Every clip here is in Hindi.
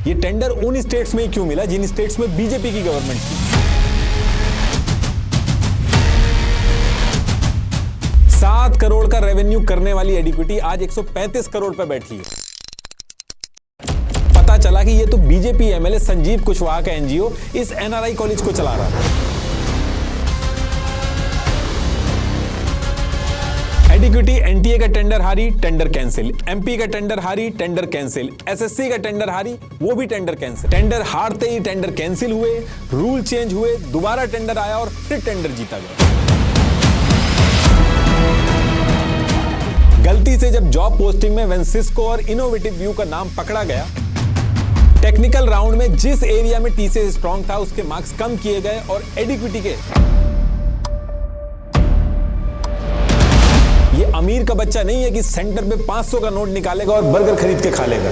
ये टेंडर उन स्टेट्स में ही क्यों मिला जिन स्टेट्स में बीजेपी की गवर्नमेंट थी। 7 करोड़ का रेवेन्यू करने वाली एडिक्विटी आज 135 करोड़ पे बैठी है। पता चला कि ये तो बीजेपी एमएलए संजीव कुशवाहा का एनजीओ इस एनआरआई कॉलेज को चला रहा था। एडिक्विटी एनटीए का टेंडर हारी, टेंडर कैंसिल। एमपी का टेंडर हारी, टेंडर कैंसिल। एसएससी का टेंडर हारी, वो भी टेंडर कैंसिल। टेंडर हारते ही टेंडर कैंसिल हुए, रूल चेंज हुए, दोबारा टेंडर आया और फिर टेंडर जीता गया। गलती से जब जॉब पोस्टिंग में वेंसिस्को और इनोवेटिव व्यू का नाम पकड़ा गया, टेक्निकल राउंड में जिस एरिया में टीसीएस स्ट्रांग था उसके मार्क्स कम किए गए और एडिक्विटी के ये अमीर का बच्चा नहीं है कि सेंटर पे 500 का नोट निकालेगा और बर्गर खरीद के खा लेगा।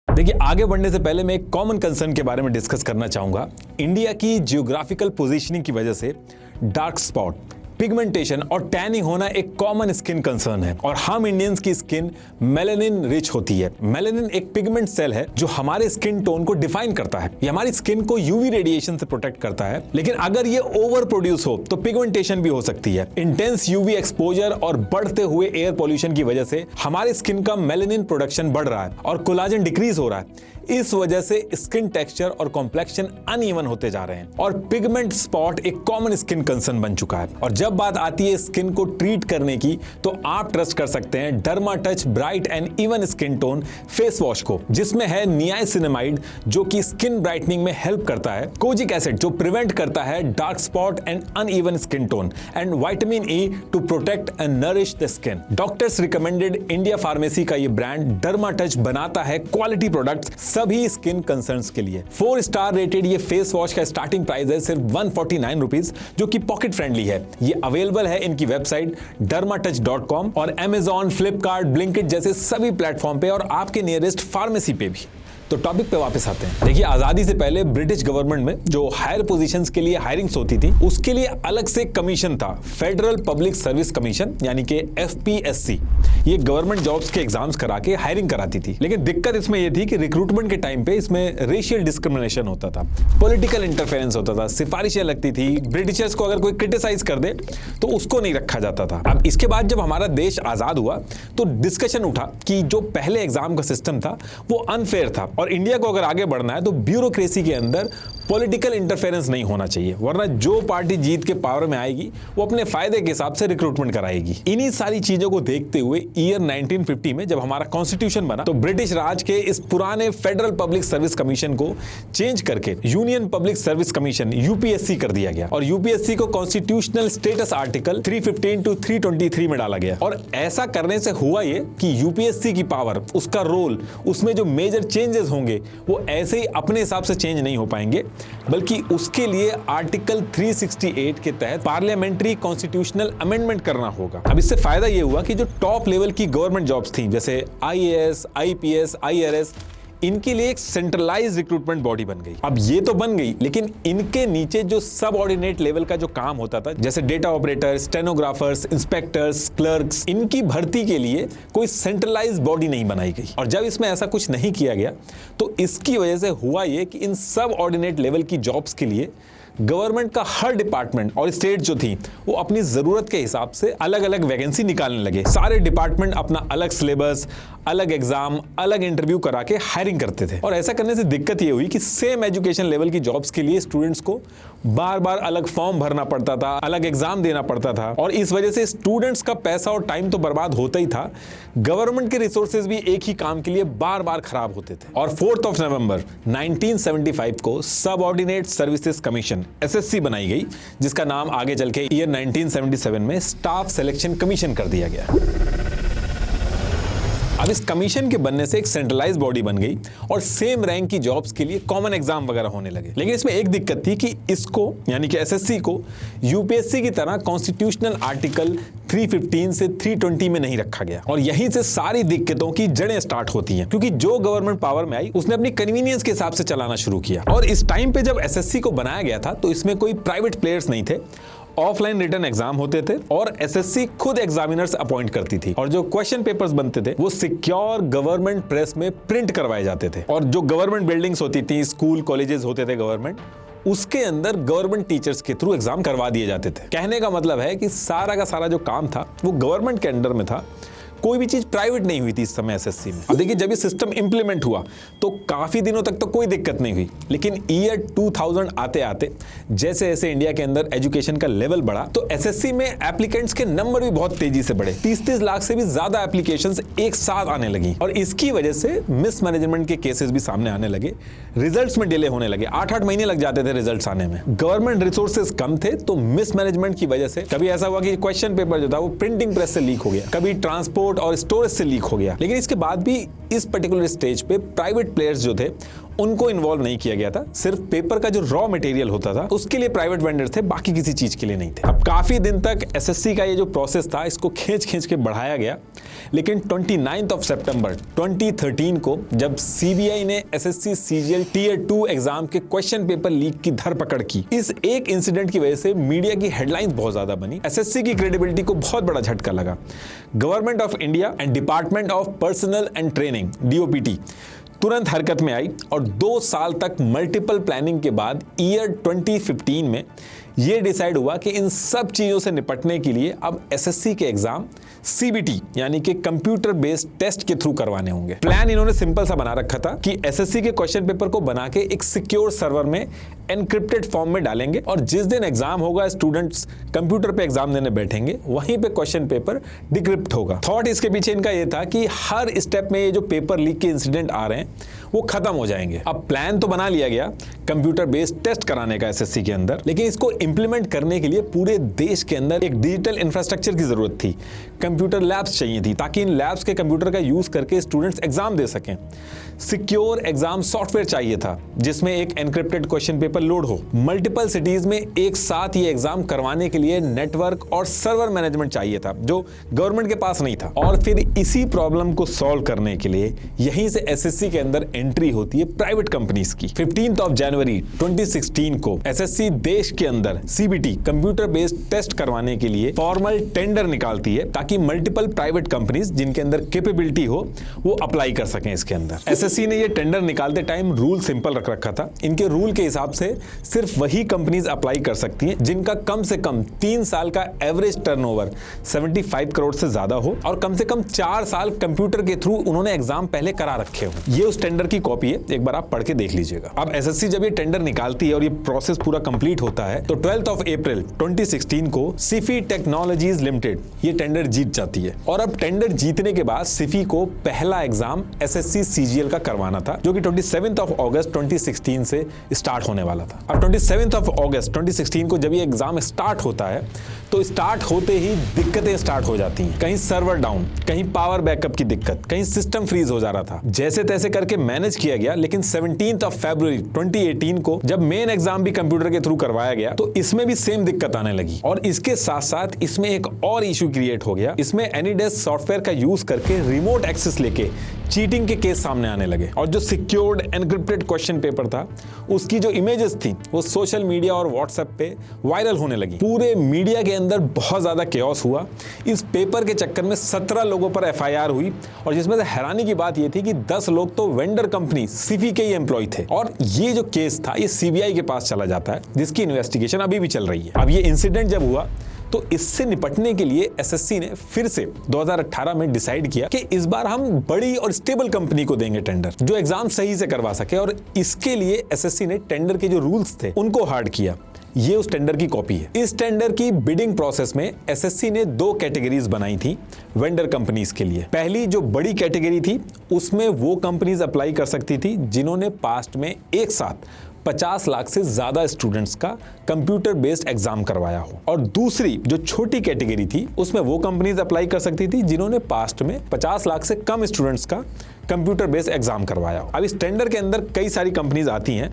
देखिए, आगे बढ़ने से पहले मैं एक कॉमन कंसर्न के बारे में डिस्कस करना चाहूंगा। इंडिया की जियोग्राफिकल पोजीशनिंग की वजह से डार्क स्पॉट, पिगमेंटेशन और टैनिंग होना एक कॉमन स्किन कंसर्न है और हम इंडियंस की स्किन मेलानिन रिच होती है। मेलानिन एक पिगमेंट सेल है जो हमारे स्किन टोन को डिफाइन करता है। ये हमारी स्किन को यूवी रेडिएशन से प्रोटेक्ट करता है, लेकिन अगर ये ओवर प्रोड्यूस हो तो पिगमेंटेशन भी हो सकती है। इंटेंस यूवी एक्सपोजर और बढ़ते हुए एयर पोल्यूशन की वजह से हमारे स्किन का मेलानिन प्रोडक्शन बढ़ रहा है और कोलाजन डिक्रीज हो रहा है। इस वजह से स्किन टेक्सचर और कॉम्प्लेक्शन अनइवन होते जा रहे हैं और पिगमेंट स्पॉट एक कॉमन स्किन कंसर्न बन चुका है। और जब बात आती है स्किन को ट्रीट करने की, तो आप ट्रस्ट कर सकते हैं derma touch bright and even skin tone face wash को, जिसमें है नियासिनामाइड जो कि स्किन ब्राइटनिंग में हेल्प करता है, कोजिक एसिड जो प्रिवेंट करता है dark spot and uneven skin tone, and vitamin E to protect and nourish the skin. Doctors recommended India pharmacy का ये ब्रांड डर्मा टच बनाता है क्वालिटी प्रोडक्ट्स सभी स्किन कंसर्न्स के लिए। 4 स्टार रेटेड ये फेस वॉश का स्टार्टिंग प्राइस है सिर्फ 149 रुपीज, जो कि पॉकेट फ्रेंडली है। ये अवेलेबल है इनकी वेबसाइट dermatouch.com और Amazon, फ्लिपकार्ट, ब्लिंकिट जैसे सभी प्लेटफॉर्म पे और आपके नियरेस्ट फार्मेसी पे भी। तो टॉपिक पे वापस आते हैं। देखिए, आजादी से पहले ब्रिटिश गवर्नमेंट में जो हायर पोजीशंस के लिए हायरिंग्स होती थी, उसके लिए अलग से कमीशन था, फेडरल पब्लिक सर्विस कमीशन यानी कि एफपीएससी। ये गवर्नमेंट जॉब्स के एग्जाम्स करा के हायरिंग कराती थी। लेकिन दिक्कत इसमें यह थी कि रिक्रूटमेंट के टाइम पे इसमें रेशियल डिस्क्रिमिनेशन होता था, पॉलिटिकल इंटरफेरेंस होता था, सिफारिशें लगती थी। ब्रिटिशर्स को अगर कोई क्रिटिसाइज कर दे तो उसको नहीं रखा जाता था। अब इसके बाद जब हमारा देश आजाद हुआ तो डिस्कशन उठा कि जो पहले एग्जाम का सिस्टम था वो अनफेयर था और इंडिया को अगर आगे बढ़ना है तो ब्यूरोक्रेसी के अंदर पॉलिटिकल इंटरफेरेंस नहीं होना चाहिए, वरना जो पार्टी जीत के पावर में आएगी वो अपने फायदे के हिसाब से रिक्रूटमेंट कराएगी। इन्हीं सारी चीजों को देखते हुए ईयर 1950 में जब हमारा कॉन्स्टिट्यूशन बना तो ब्रिटिश राज के इस पुराने फेडरल पब्लिक सर्विस कमीशन को चेंज करके union public service commission UPSC कर दिया गया और यूपीएससी को कॉन्स्टिट्यूशनल स्टेटस आर्टिकल 315 टू 323 में डाला गया। और ऐसा करने से हुआ ये कि यूपीएससी की पावर, उसका रोल, उसमें जो मेजर चेंजेस होंगे वो ऐसे ही अपने हिसाब से चेंज नहीं हो पाएंगे, बल्कि उसके लिए आर्टिकल 368 के तहत पार्लियामेंट्री कॉन्स्टिट्यूशनल अमेंडमेंट करना होगा। अब इससे फायदा यह हुआ कि जो टॉप लेवल की गवर्नमेंट जॉब्स थी जैसे आईएएस, आईपीएस, आईआरएस, इनके लिए एक सेंट्रलाइज रिक्रूटमेंट बॉडी बन गई। अब ये तो बन गई, लेकिन इनके नीचे जो सब ऑर्डिनेट लेवल का जो काम होता था जैसे data operator, stenographers, inspectors, clerks, इनकी भर्ती के लिए कोई सेंट्रलाइज बॉडी नहीं बनाई गई। और जब इसमें ऐसा कुछ नहीं किया गया तो इसकी वजह से हुआ ये कि इन सब ऑर्डिनेट लेवल की जॉब्स के लिए गवर्नमेंट का हर डिपार्टमेंट और स्टेट जो थी वो अपनी जरूरत के हिसाब से अलग अलग वैकेंसी निकालने लगे। सारे डिपार्टमेंट अपना अलग सिलेबस, अलग एग्जाम, अलग इंटरव्यू करा के हायरिंग करते थे। और ऐसा करने से दिक्कत ये हुई कि सेम एजुकेशन लेवल की जॉब्स के लिए स्टूडेंट्स को बार बार अलग फॉर्म भरना पड़ता था, अलग एग्जाम देना पड़ता था और इस वजह से स्टूडेंट्स का पैसा और टाइम तो बर्बाद होता ही था, गवर्नमेंट के रिसोर्सेज भी एक ही काम के लिए बार बार खराब होते थे। और 4 नवंबर 1975 को सब ऑर्डिनेट सर्विसेज कमीशन एसएससी बनाई गई, जिसका नाम आगे चल के ईयर 1977 में स्टाफ सिलेक्शन कमीशन कर दिया गया। अब इस कमीशन के बनने से एक सेंट्रलाइज बॉडी बन गई और सेम रैंक की जॉब्स के लिए कॉमन एग्जाम वगैरह होने लगे। लेकिन इसमें एक दिक्कत थी कि इसको यानी कि एसएससी को यूपीएससी की तरह कॉन्स्टिट्यूशनल आर्टिकल 315 से 320 में नहीं रखा गया और यहीं से सारी दिक्कतों की जड़ें स्टार्ट होती हैं, क्योंकि जो गवर्नमेंट पावर में आई उसने अपनी कन्वीनियंस के हिसाब से चलाना शुरू किया। और इस टाइम पे जब एसएससी को बनाया गया था तो इसमें कोई प्राइवेट प्लेयर्स नहीं थे ऑफलाइन रिटर्न एग्जाम होते थे और एसएससी खुद एग्जामिनर्स अपॉइंट करती थी और जो क्वेश्चन पेपर्स बनते थे वो सिक्योर गवर्नमेंट प्रेस में प्रिंट करवाए जाते थे और जो गवर्नमेंट बिल्डिंग्स होती थी, स्कूल कॉलेजेस होते थे गवर्नमेंट, उसके अंदर गवर्नमेंट टीचर्स के थ्रू एग्जाम करवा दिए जाते थे। कहने का मतलब है कि सारा का सारा जो काम था वो गवर्नमेंट के अंडर में था, कोई भी चीज प्राइवेट नहीं हुई थी इस समय एसएससी में। अब देखिए जब ये सिस्टम इंप्लीमेंट हुआ तो काफी दिनों तक तो कोई दिक्कत नहीं हुई, लेकिन ईयर 2000 आते आते जैसे जैसे इंडिया के अंदर एजुकेशन का लेवल बढ़ा तो एसएससी में एप्लीकेंट्स के नंबर भी बहुत तेजी से बढ़े। 30-30 लाख से भी ज्यादा एप्लीकेशंस एक साथ आने लगी और इसकी वजह से मिसमैनेजमेंट के केसेस भी सामने आने लगे, रिजल्ट्स में डिले होने लगे, 8-8 महीने लग जाते थे रिजल्ट्स आने में। गवर्नमेंट रिसोर्सेज कम थे तो मिसमैनेजमेंट की वजह से कभी ऐसा हुआ कि क्वेश्चन पेपर जो था वो प्रिंटिंग प्रेस से लीक हो गया, कभी ट्रांसपोर्ट और स्टोरेज से लीक हो गया। लेकिन इसके बाद भी इस पर्टिकुलर स्टेज पे प्राइवेट प्लेयर्स जो थे उनको इन्वॉल्व नहीं किया गया था। सिर्फ पेपर का जो रॉ मटेरियल होता था उसके लिए प्राइवेट वेंडर्स थे, बाकी किसी चीज के लिए नहीं थे। अब काफी दिन तक एसएससी का ये जो प्रोसेस था इसको खींच के बढ़ाया गया, लेकिन 29 सितंबर 2013 को जब सीबीआई ने एसएससी सीजीएल टीयर 2 एग्जाम के क्वेश्चन पेपर लीक की धरपकड़ की, इस एक इंसिडेंट की वजह से मीडिया की हेडलाइंस बहुत ज्यादा बनी, एसएससी की क्रेडिबिलिटी को बहुत बड़ा झटका लगा। Government of India and department of personal and training DOPT तुरंत हरकत में आई और 2 साल तक मल्टीपल प्लानिंग के बाद ईयर 2015 में यह डिसाइड हुआ कि इन सब चीजों से निपटने के लिए अब एसएससी के एग्जाम सीबीटी यानी कि कंप्यूटर बेस्ड टेस्ट के थ्रू करवाने होंगे। प्लान इन्होंने सिंपल सा बना रखा था कि एसएससी के क्वेश्चन पेपर को बना के एक सिक्योर सर्वर में एनक्रिप्टेड फॉर्म में डालेंगे और जिस दिन एग्जाम होगा स्टूडेंट्स कंप्यूटर पे एग्जाम देने बैठेंगे, वहीं पे क्वेश्चन पेपर डिक्रिप्ट होगा। थॉट इसके पीछे इनका यह था कि हर स्टेप में ये जो पेपर लीक के इंसिडेंट आ रहे हैं वो खत्म हो जाएंगे। अब प्लान तो बना लिया गया कंप्यूटर बेस्ड टेस्ट कराने का एसएससी के अंदर, लेकिन इसको इंप्लीमेंट करने के लिए पूरे देश के अंदर एक डिजिटल इंफ्रास्ट्रक्चर की जरूरत थी। कंप्यूटर लैब्स चाहिए थी ताकि इन लैब्स के कंप्यूटर का यूज करके स्टूडेंट्स एग्जाम दे सकें। सिक्योर एग्जाम सॉफ्टवेयर चाहिए था जिसमें एक एनक्रिप्टेड क्वेश्चन पेपर लोड हो। मल्टीपल सिटीज में एक साथ ये एग्जाम करवाने के लिए नेटवर्क और सर्वर मैनेजमेंट चाहिए था जो गवर्नमेंट के पास नहीं था। और फिर इसी प्रॉब्लम को सॉल्व करने के लिए यहीं से एसएससी के अंदर एंट्री होती है प्राइवेट कंपनीज की। 15 जनवरी 2016 को एसएससी देश के अंदर सीबीटी कंप्यूटर बेस्ड टेस्ट करवाने के लिए फॉर्मल टेंडर निकालती है ताकि मल्टीपल प्राइवेट कंपनीज जिनके अंदर कैपेबिलिटी हो वो अप्लाई कर सकें इसके अंदर। एसएससी ने ये टेंडर निकालते टाइम रूल सिंपल रख रखा था। इनके रूल के हिसाब से सिर्फ वही कंपनीज अप्लाई कर सकती हैं जिनका कम से कम 3 साल का एवरेज टर्नओवर 75 करोड़ से ज्यादा हो और कम से कम 4 साल कंप्यूटर के थ्रू उन्होंने एग्जाम पहले करा रखे हो। ये उस टेंडर की कॉपी है, एक बार आप पढ़ के देख लीजिएगा। अब एसएससी जब ये टेंडर निकालती है और ये प्रोसेस पूरा कंप्लीट होता है तो 12 अप्रैल 2016 को सिफी टेक्नोलॉजीज लिमिटेड ये टेंडर जीत जाती है। और अब टेंडर जीतने के बाद सिफी को पहला एग्जाम एसएससी सीजीएल का करवाना था जो कि 27 अगस्त 2016 से स्टार्ट होने वाला था। अब 27 अगस्त 2016 को जब ये एग्जाम स्टार्ट होता है तो स्टार्ट होते ही दिक्कतें स्टार्ट हो जाती हैं। कहीं सर्वर डाउन, कहीं पावर बैकअप की दिक्कत, कहीं सिस्टम फ्रीज हो जा रहा था। जैसे तैसे करके मैनेज किया गया, लेकिन 17 फरवरी 2018 को जब मेन एग्जाम भी कंप्यूटर के थ्रू करवाया गया तो इसमें भी सेम दिक्कत आने लगी। और इसके साथ साथ इसमें एक और इशू क्रिएट हो गया। इसमें एनीडेस्क सॉफ्टवेयर का यूज करके रिमोट एक्सेस लेके चीटिंग के केस सामने आने लगे और जो सिक्योर्ड एनक्रिप्टेड क्वेश्चन पेपर था उसकी जो इमेजेस थी वो सोशल मीडिया और व्हाट्सएप पे वायरल होने लगी। पूरे मीडिया के अंदर बहुत ज्यादा केओस हुआ। इस पेपर के चक्कर में 17 लोगों पर एफआईआर हुई और जिसमें से हैरानी की बात यह थी कि 10 लोग तो वेंडर कंपनी सिफी के ही एम्प्लॉय थे। और ये जो केस था ये सीबीआई के पास चला जाता है जिसकी इन्वेस्टिगेशन अभी भी चल रही है। अब ये इंसिडेंट जब हुआ तो इससे निपटने के लिए एसएससी ने फिर से 2018 में डिसाइड किया कि इस बार हम बड़ी और स्टेबल कंपनी को देंगे टेंडर जो एग्जाम सही से करवा सके। और इसके लिए एसएससी ने टेंडर के जो रूल्स थे उनको हार्ड किया। ये उस टेंडर की कॉपी है। इस टेंडर की बिडिंग प्रोसेस में एसएससी ने 2 कैटेगरीज बनाई थी वेंडर कंपनीज के लिए। पहली जो बड़ी कैटेगरी थी उसमें वो कंपनीज अप्लाई कर सकती थी जिन्होंने पास्ट में एक साथ 50 लाख से ज्यादा स्टूडेंट्स का कंप्यूटर बेस्ड एग्जाम करवाया हो। और दूसरी जो छोटी कैटेगरी थी उसमें वो कंपनीज अप्लाई कर सकती थी जिन्होंने पास्ट में 50 लाख से कम स्टूडेंट्स का कंप्यूटर बेस्ड एग्जाम करवाया हो। अब इस टेंडर के अंदर कई सारी कंपनीज आती हैं।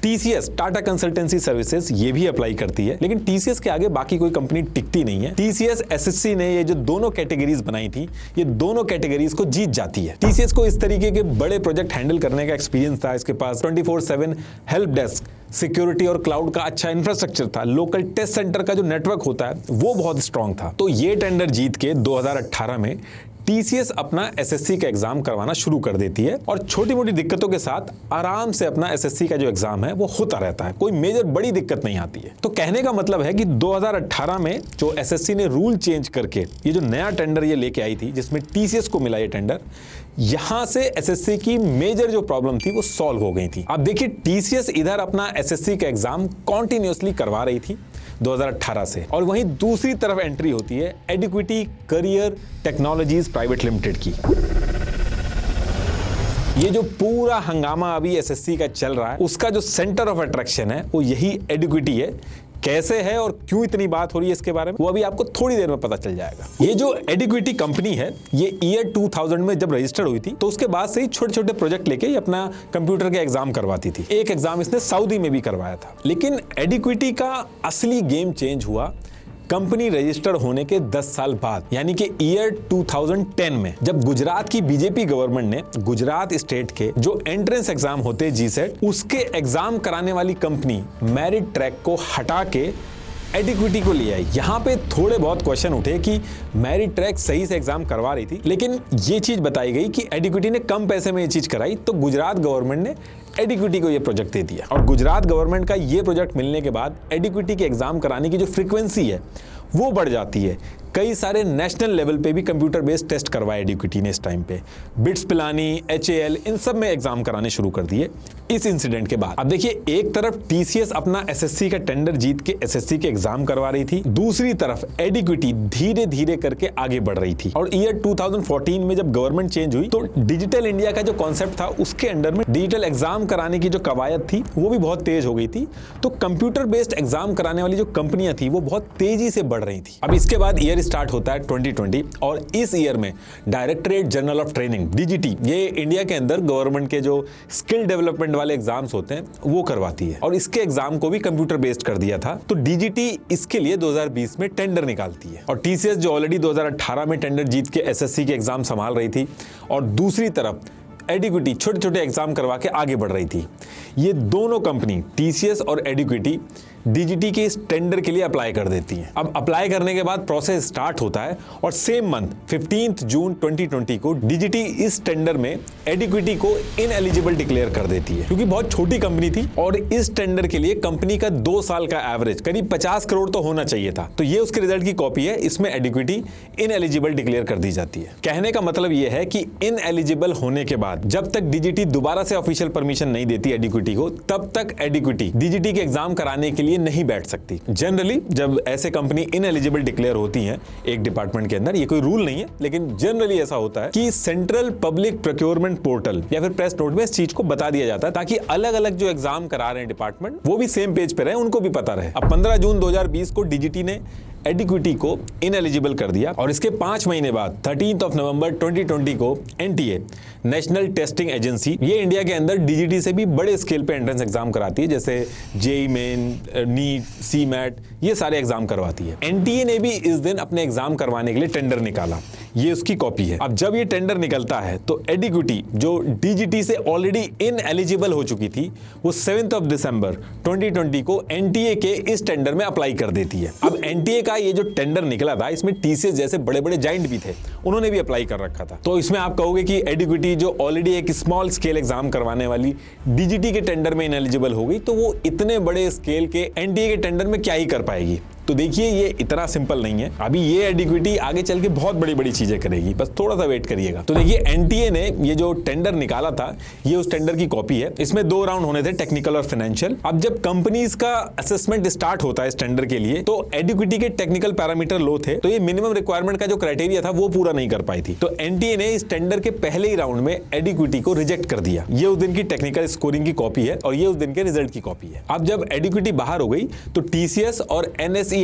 टीसीएस टाटा कंसल्टेंसी सर्विसेज ये भी अप्लाई करती है, लेकिन टीसीएस के आगे बाकी कोई कंपनी टिकती नहीं है। टीसीएस एसएससी ने ये जो दोनों कैटेगरीज बनाई थी, ये दोनों कैटेगरीज को जीत जाती है। टीसीएस को इस तरीके के बड़े प्रोजेक्ट हैंडल करने का एक्सपीरियंस था, इसके पास 24/7 हेल्प डेस्क, सिक्योरिटी और क्लाउड का अच्छा इंफ्रास्ट्रक्चर था, लोकल टेस्ट सेंटर का जो नेटवर्क होता है वो बहुत स्ट्रांग था। तो ये टेंडर जीत के 2018 में टीसीएस अपना एसएससी का एग्जाम करवाना शुरू कर देती है और छोटी मोटी दिक्कतों के साथ आराम से अपना एसएससी का जो एग्जाम है वो होता रहता है, कोई मेजर बड़ी दिक्कत नहीं आती है। तो कहने का मतलब है कि 2018 में जो एसएससी ने रूल चेंज करके ये जो नया टेंडर ये लेके आई थी, जिसमें टीसीएस को मिला ये टेंडर, यहां से एसएससी की मेजर जो प्रॉब्लम थी वो सॉल्व हो गई थी। अब देखिए, टीसीएस इधर अपना एसएससी का एग्जाम कॉन्टिन्यूअसली करवा रही थी 2018 से, और वहीं दूसरी तरफ एंट्री होती है एडिक्विटी करियर टेक्नोलॉजीज प्राइवेट लिमिटेड की। ये जो पूरा हंगामा अभी एसएससी का चल रहा है, उसका जो सेंटर ऑफ अट्रैक्शन है वो यही एडिक्विटी है। कैसे है और क्यों इतनी बात हो रही है इसके बारे में, वो अभी आपको थोड़ी देर में पता चल जाएगा। ये जो एडिक्विटी कंपनी है, ये ईयर 2000 में जब रजिस्टर्ड हुई थी, तो उसके बाद से ही छोटे छोटे प्रोजेक्ट लेके अपना कंप्यूटर के एग्जाम करवाती थी। एक एग्जाम इसने सऊदी में भी करवाया था। लेकिन एडिक्विटी का असली गेम चेंज हुआ कंपनी रजिस्टर्ड होने के 10 साल बाद, यानी कि ईयर 2010 में, जब गुजरात की बीजेपी गवर्नमेंट ने गुजरात स्टेट के जो एंट्रेंस एग्जाम होते जीसेट, उसके एग्जाम कराने वाली कंपनी मेरिट ट्रैक को हटा के एडिक्विटी को ले आई। यहाँ पे थोड़े बहुत क्वेश्चन उठे कि मेरिट ट्रैक सही से एग्जाम करवा रही थी, लेकिन ये चीज बताई गई कि एडिक्विटी ने कम पैसे में ये चीज कराई, तो गुजरात गवर्नमेंट ने एडिक्विटी को ये प्रोजेक्ट दे दिया। और गुजरात गवर्नमेंट का ये प्रोजेक्ट मिलने के बाद एडिक्विटी के एग्जाम कराने की जो फ्रीक्वेंसी है वो बढ़ जाती है। कई सारे नेशनल लेवल पे भी कंप्यूटर बेस्ड टेस्ट करवाए एडिक्विटी ने इस टाइम पे। बिट्स पिलानी, HAL, इन सब में एग्जाम कराने शुरू कर दिए इस इंसिडेंट के बाद। अब देखिए, एक तरफ टीसीएस अपना एसएससी का टेंडर जीत के एसएससी के एग्जाम करवा रही थी, दूसरी तरफ एडिक्विटी धीरे धीरे करके आगे बढ़ रही थी। और ईयर 2014 में जब गवर्नमेंट चेंज हुई, तो डिजिटल इंडिया का जो कॉन्सेप्ट था, उसके अंडर में डिजिटल एग्जाम कराने की जो कवायद थी वो भी बहुत तेज हो गई थी। तो कंप्यूटर बेस्ड एग्जाम कराने वाली जो कंपनियां थी वो बहुत तेजी से बढ़ रही थी। अब इसके बाद ईयर स्टार्ट होता है 2020, और इस ईयर में directorate general of training DGT, ये इंडिया के अंदर गवर्नमेंट के जो स्किल डेवलपमेंट वाले एग्जाम्स होते हैं वो करवाती है, और इसके एग्जाम को भी कंप्यूटर बेस्ड कर दिया था। तो DGT इसके लिए 2020 में टेंडर निकालती है, और TCS जो ऑलरेडी 2018 में टेंडर जीत के एसएससी के एग्जाम संभाल रही थी, और दूसरी तरफ एडिक्विटी छोटे छोटे एग्जाम करवा के आगे बढ़ रही थी। ये दोनों कंपनी TCS और एडिक्विटी DGT के इस टेंडर के लिए अप्लाई कर देती हैं। अब अप्लाई करने के बाद प्रोसेस स्टार्ट होता है, और सेम मंथ 15 जून 2020 को DGT इस टेंडर में एडिक्विटी को इनएलिजिबल डिक्लेयर कर देती है, क्योंकि बहुत छोटी कंपनी थी और इस टेंडर के लिए कंपनी का 2 साल का एवरेज करीब 50 करोड़ तो होना चाहिए था। तो ये उसके रिजल्ट की कॉपी है, इसमें एडिक्विटी इनएलिजिबल डिक्लेयर कर दी जाती है। कहने का मतलब ये है कि इनएलिजिबल होने के बाद जब तक DGT दोबारा से ऑफिशियल परमिशन नहीं देती एडिक्विटी को, तब तक एडिक्विटी DGT के एग्जाम कराने के लिए नहीं बैठ सकती। जनरली जब ऐसे कंपनी इनएलिजिबल डिक्लेयर होती हैं एक डिपार्टमेंट के अंदर, ये कोई रूल नहीं है, लेकिन जनरली ऐसा होता है कि सेंट्रल पब्लिक प्रोक्योरमेंट पोर्टल या फिर प्रेस नोट में इस चीज को बता दिया जाता है, ताकि अलग अलग जो एग्जाम करा रहे हैं डिपार्टमेंट, वो भी सेम पेज पे रहे, उनको भी पता रहे। अब 15 जून 2020 को DGT ने एडिक्विटी को इनएलिजिबल कर दिया, और इसके 5 महीने बाद 13 नवंबर 2020 को NTA नेशनल टेस्टिंग एजेंसी, ये इंडिया के अंदर DGT से भी बड़े स्केल पे एंट्रेंस एग्जाम कराती है, जैसे JEE मेन, नीट, CMAT, ये सारे एग्जाम करवाती है। NTA ने भी इस दिन अपने एग्जाम करवाने के लिए टेंडर निकाला, ये उसकी कॉपी है। अब जब ये टेंडर निकलता है तो एडिक्विटी जो DGT से ऑलरेडी इनएलिजिबल हो चुकी थी, वो 7 दिसंबर 2020 को NTA के इस टेंडर में अप्लाई कर देती है। अब NTA का ये जो टेंडर निकला था, इसमें TCS जैसे बड़े बड़े जाइंट भी थे, उन्होंने भी अप्लाई कर रखा था। तो इसमें आप कहोगे कि एडिक्विटी जो ऑलरेडी एक स्मॉल स्केल एग्जाम करवाने वाली DGT के टेंडर में इनएलिजिबल हो गई, तो वो इतने बड़े स्केल के NTA के टेंडर में क्या ही कर पाएगी। तो देखिए, ये इतना सिंपल नहीं है। अभी ये एडिक्विटी आगे चल के बहुत बड़ी बड़ी चीजें करेगी, बस थोड़ा सा वेट करिएगा। तो देखिए, NTA ने ये जो टेंडर निकाला था, ये उस टेंडर की कॉपी है। इसमें 2 राउंड होने थे, टेक्निकल और फाइनेंशियल। अब जब कंपनीज का असेसमेंट स्टार्ट होता है इस टेंडर के लिए, तो एडिक्विटी के टेक्निकल पैरामीटर लो थे, तो ये मिनिमम रिक्वायरमेंट का जो क्राइटेरिया था वो पूरा नहीं कर पाई थी। तो NTA ने इस टेंडर के पहले ही राउंड में एडिक्विटी को रिजेक्ट कर दिया। ये उस दिन की टेक्निकल स्कोरिंग की कॉपी है, और ये उस दिन के रिजल्ट की कॉपी है। अब जब एडिक्विटी बाहर हो गई, तो TCS और NSEIT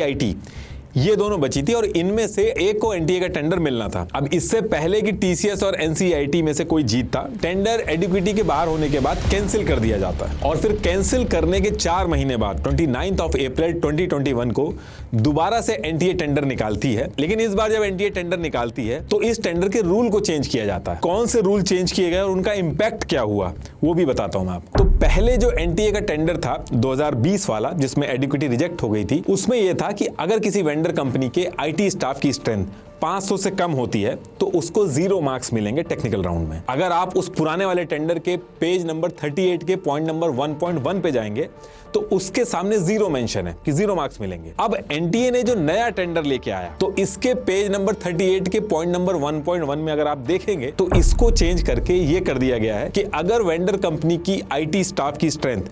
ये दोनों बची थी और इनमें से एक को एनटीए का टेंडर मिलना था। अब इससे पहले कि टीसीएस और एनसीईआरटी में से कोई जीतता, टेंडर एडिक्विटी के बाहर होने के बाद कैंसिल कर दिया जाता है और फिर कैंसिल करने के 4 महीने बाद 29 अप्रैल 2021 को दोबारा से एनटीए टेंडर निकालती है। लेकिन इस बार जब एनटीए टेंडर निकालती है तो इस टेंडर के रूल को चेंज किया जाता है। कौन से रूल चेंज किए गए और उनका इंपैक्ट क्या हुआ वो भी बताता हूं मैं आपको। तो पहले जो एनटीए का टेंडर था 2020 वाला, जिसमें एडिक्विटी रिजेक्ट हो गई थी, उसमें यह था कि अगर किसी वेंडर कंपनी के आईटी स्टाफ की स्ट्रेंथ 500 से कम होती है तो उसको 0 मार्क्स मिलेंगे टेक्निकल राउंड में। अगर आप उस पुराने वाले टेंडर के पेज नंबर 38 के पॉइंट नंबर 1.1 पे जाएंगे तो उसके सामने 0 मेंशन है कि 0 मार्क्स मिलेंगे। अब एनटीए ने जो नया टेंडर लेके आया तो इसके पेज नंबर 38 के पॉइंट नंबर 1.1 में अगर आप देखेंगे तो इसको चेंज करके ये कर दिया गया है कि अगर वेंडर कंपनी की आईटी स्टाफ की स्ट्रेंथ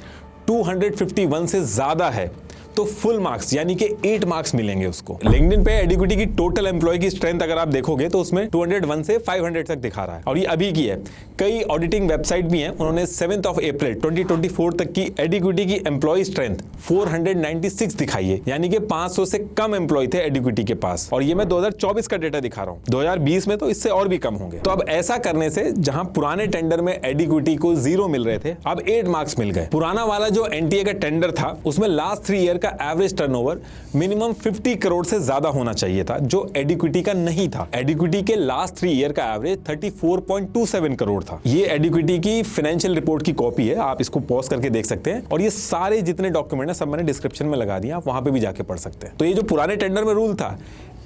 251 से ज्यादा है तो फुल मार्क्स यानी कि 8 मार्क्स मिलेंगे उसको। लिंक्डइन पे एडिक्विटी की टोटल एम्प्लॉय की स्ट्रेंथ अगर आप देखोगे तो उसमें 201 से 500 तक दिखा रहा है और ये अभी की है। कई ऑडिटिंग वेबसाइट भी हैं, उन्होंने 7 अप्रैल 2024 तक की एडिक्विटी की एम्प्लॉय स्ट्रेंथ 496 दिखाई है, यानी कि 500 से कम एम्प्लॉय थे एडिक्विटी के पास। और ये मैं 2024 का डेटा दिखा रहा हूँ, 2020 में तो इससे और भी कम होंगे। तो अब ऐसा करने से जहां पुराने टेंडर में एडिक्विटी को 0 मिल रहे थे, अब 8 मार्क्स मिल गए। पुराना वाला जो एनटीए का टेंडर था उसमें लास्ट 3 ईयर का एवरेज टर्नओवर मिनिमम 50 करोड़ से ज्यादा होना चाहिए था, जो एडिक्विटी का नहीं था। एडिक्विटी के लास्ट 3 ईयर का एवरेज 34.27 करोड़ था। ये एडिक्विटी की फाइनेंशियल रिपोर्ट की कॉपी है, आप इसको पॉज करके देख सकते हैं और ये सारे जितने डॉक्यूमेंट है सब मैंने डिस्क्रिप्शन में लगा दिया, आप वहां पे भी जाके पढ़ सकते हैं। तो ये जो पुराने टेंडर में रूल था,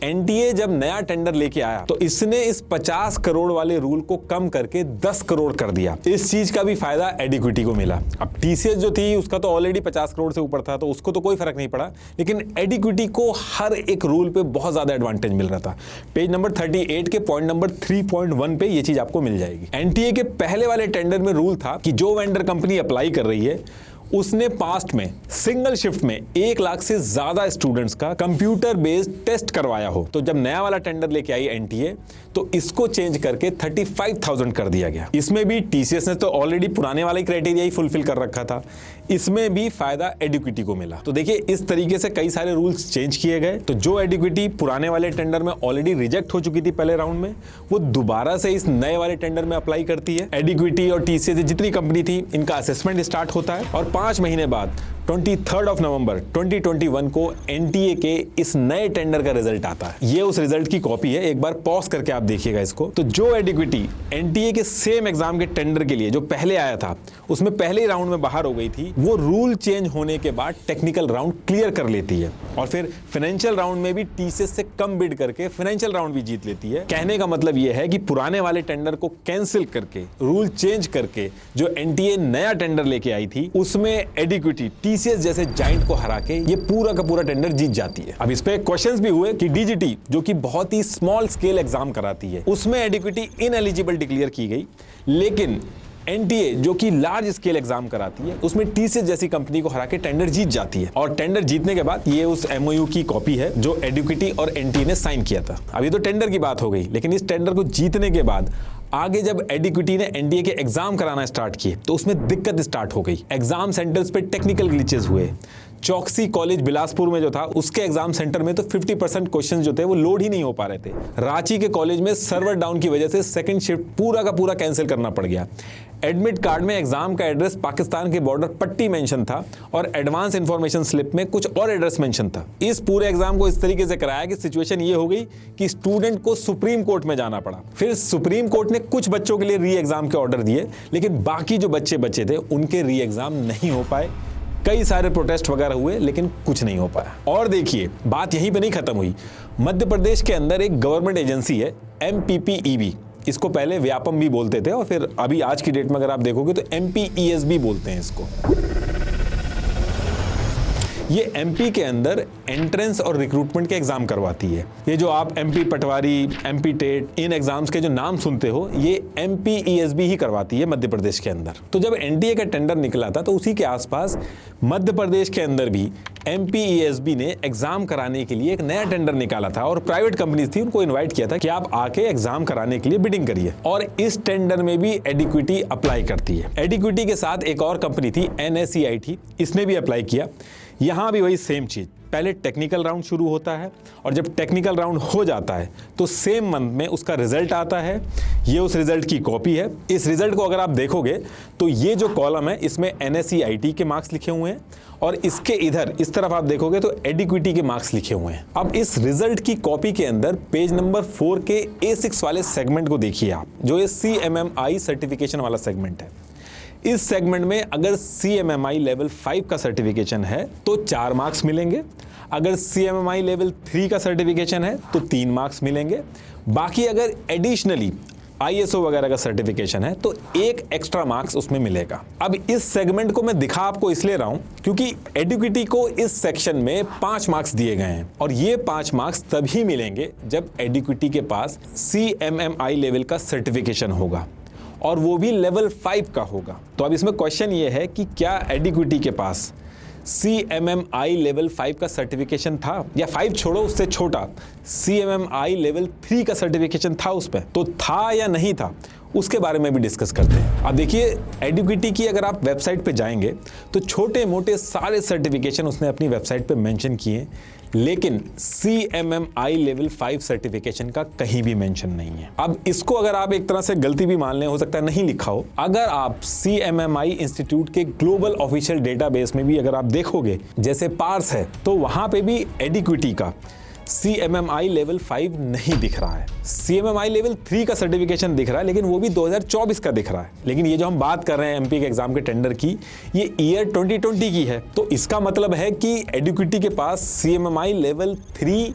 एनटीए जब नया टेंडर लेके आया तो इसने इस 50 करोड़ वाले रूल को कम करके 10 करोड़ कर दिया। इस चीज का भी फायदा एडिक्विटी को मिला। अब टीसीएस जो थी उसका तो ऑलरेडी 50 करोड़ से ऊपर था तो उसको तो कोई फर्क नहीं पड़ा, लेकिन एडिक्विटी को हर एक रूल पे बहुत ज्यादा एडवांटेज मिल रहा था। पेज नंबर 38 के पॉइंट नंबर 3.1 पे ये चीज आपको मिल जाएगी। एनटीए के पहले वाले टेंडर में रूल था कि जो वेंडर कंपनी अप्लाई कर रही है उसने पास्ट में सिंगल शिफ्ट में 1 लाख से ज्यादा स्टूडेंट्स का कंप्यूटर बेस्ड टेस्ट करवाया हो। तो जब नया वाला टेंडर लेके आई एनटीए तो इसको चेंज करके 35,000 कर दिया गया। इसमें भी टीसीएस ने तो ऑलरेडी पुराने वाला क्राइटेरिया ही फुलफिल कर रखा था, इसमें भी फायदा एडिक्विटी को मिला। तो देखिए इस तरीके से कई सारे रूल्स चेंज किए गए। तो जो एडिक्विटी पुराने वाले टेंडर में ऑलरेडी रिजेक्ट हो चुकी थी पहले राउंड में, वो दोबारा से इस नए वाले टेंडर में अप्लाई करती है। एडिक्विटी और टीसीएस जितनी कंपनी थी इनका असेसमेंट स्टार्ट होता है और 5 महीने बाद 23 नवंबर 2021 को एनटीए के इस नए टेंडर का रिजल्ट आता है। ये उस रिजल्ट की कॉपी है, एक बार पॉज करके आप देखिएगा इसको। तो जो एडिक्विटी एनटीए के सेम एग्जाम के टेंडर के लिए जो पहले आया था उसमें पहले ही राउंड में बाहर हो गई थी, वो रूल चेंज होने के बाद टेक्निकल राउंड क्लियर कर लेती है और फिर फाइनेंशियल राउंड में भी टीसीएस से कम बिड करके फाइनेंशियल राउंड भी जीत लेती है। कहने का मतलब यह है कि पुराने वाले टेंडर को कैंसिल करके रूल चेंज करके जो एनटीए नया टेंडर लेके आई थी उसमें एडिक्विटी टीसीएस जैसे जाइंट को हरा के ये पूरा का पूरा टेंडर जीत जाती है। अब इस पे क्वेश्चंस भी हुए कि डीजीटी जो कि बहुत ही स्मॉल स्केल एग्जाम कराती है उसमें एडिक्विटी इनएलिजिबल डिक्लेयर की गई, लेकिन एनटीए जो कि लार्ज स्केल एग्जाम कराती है उसमें टीसीएस जैसी कंपनी को हरा के टेंडर जीत जाती है। और टेंडर जीतने के बाद ये उस एमओयू की कॉपी है जो एडिक्विटी और एनटीए ने साइन किया था। अभी तो टेंडर की बात हो गई, लेकिन इस टेंडर को जीतने के बाद आगे जब एडिक्विटी ने एनटीए के एग्जाम कराना स्टार्ट किए तो उसमें दिक्कत स्टार्ट हो गई। एग्जाम सेंटर्स पे टेक्निकल ग्लिचेस हुए। चौकसी कॉलेज बिलासपुर में जो था उसके एग्जाम सेंटर में तो 50% क्वेश्चन जो थे वो लोड ही नहीं हो पा रहे थे। रांची के कॉलेज में सर्वर डाउन की वजह से सेकंड शिफ्ट पूरा का पूरा कैंसिल करना पड़ गया। एडमिट कार्ड में एग्जाम का एड्रेस पाकिस्तान के बॉर्डर पट्टी मेंशन था और एडवांस इंफॉर्मेशन स्लिप में कुछ और एड्रेस मेंशन था। इस पूरे एग्जाम को इस तरीके से कराया कि सिचुएशन ये हो गई कि स्टूडेंट को सुप्रीम कोर्ट में जाना पड़ा। फिर सुप्रीम कोर्ट ने कुछ बच्चों के लिए री एग्जाम के ऑर्डर दिए, लेकिन बाकी जो बच्चे बचे थे उनके री एग्जाम नहीं हो पाए। कई सारे प्रोटेस्ट वगैरह हुए लेकिन कुछ नहीं हो पाया। और देखिए बात यहीं पे नहीं खत्म हुई। मध्य प्रदेश के अंदर एक गवर्नमेंट एजेंसी है MPPEB, इसको पहले व्यापम भी बोलते थे और फिर अभी आज की डेट में अगर आप देखोगे तो MPESB बोलते हैं इसको। ये एमपी के अंदर एंट्रेंस और रिक्रूटमेंट के एग्जाम करवाती है। ये जो आप MP पटवारी, MP टेट, इन एग्जाम्स के जो नाम सुनते हो ये MPESB ही करवाती है मध्य प्रदेश के अंदर। तो जब एनटीए का टेंडर निकला था तो उसी के आसपास मध्य प्रदेश के अंदर भी MPESB ने एग्जाम कराने के लिए एक नया टेंडर निकाला था और प्राइवेट कंपनीज थी उनको इन्वाइट किया था कि आप आके एग्जाम कराने के लिए बिडिंग करिए। और इस टेंडर में भी एडिक्विटी अप्लाई करती है। एडिक्विटी के साथ एक और कंपनी थी NSEIT, इसने भी अप्लाई किया। यहां भी वही सेम चीज, पहले टेक्निकल राउंड शुरू होता है और जब टेक्निकल राउंड हो जाता है तो सेम मंथ में उसका रिजल्ट आता है। ये उस रिजल्ट की कॉपी है। इस रिजल्ट को अगर आप देखोगे तो ये जो कॉलम है इसमें NSE-IT के मार्क्स लिखे हुए हैं और इसके इधर इस तरफ आप देखोगे तो एडिक्विटी के मार्क्स लिखे हुए हैं। अब इस रिजल्ट की कॉपी के अंदर पेज नंबर 4 के A6 वाले सेगमेंट को देखिए आप, जो ये CMMI सर्टिफिकेशन वाला सेगमेंट है। इस सेगमेंट में अगर CMMI लेवल 5 का सर्टिफिकेशन है तो 4 मार्क्स मिलेंगे, अगर CMMI लेवल 3 का सर्टिफिकेशन है तो 3 मार्क्स मिलेंगे, बाकी अगर एडिशनली ISO वगैरह का सर्टिफिकेशन है तो 1 एक्स्ट्रा मार्क्स उसमें मिलेगा। अब इस सेगमेंट को मैं दिखा आपको इसलिए रहा हूं क्योंकि एडिक्विटी को इस सेक्शन में 5 मार्क्स दिए गए हैं और ये 5 मार्क्स तभी मिलेंगे जब एडिक्विटी के पास CMMI लेवल का सर्टिफिकेशन होगा और वो भी लेवल 5 का होगा। तो अब इसमें क्वेश्चन ये है कि क्या एडिक्विटी के पास CMMI लेवल 5 का सर्टिफिकेशन था, या 5 छोड़ो उससे छोटा CMMI लेवल 3 का सर्टिफिकेशन था उस पर, तो था या नहीं था उसके बारे में भी डिस्कस करते हैं। अब देखिए एडिक्विटी की अगर आप वेबसाइट पे जाएंगे तो छोटे मोटे सारे सर्टिफिकेशन उसने अपनी वेबसाइट पे मेंशन किए, लेकिन CMMI लेवल 5 सर्टिफिकेशन का कहीं भी मेंशन नहीं है। अब इसको अगर आप एक तरह से गलती भी मान लें, हो सकता है नहीं लिखा हो, अगर आप CMMI इंस्टीट्यूट के ग्लोबल ऑफिशियल डेटाबेस में भी अगर आप देखोगे जैसे पार्स है तो वहां पे भी एडिक्विटी का CMMI लेवल 5 नहीं दिख रहा है। CMMI लेवल 3 का सर्टिफिकेशन दिख रहा है लेकिन वो भी 2024 का दिख रहा है। लेकिन ये जो हम बात कर रहे हैं MP के एग्जाम के टेंडर की, ये ईयर 2020 की है, तो इसका मतलब है कि एडिक्विटी के पास CMMI लेवल 3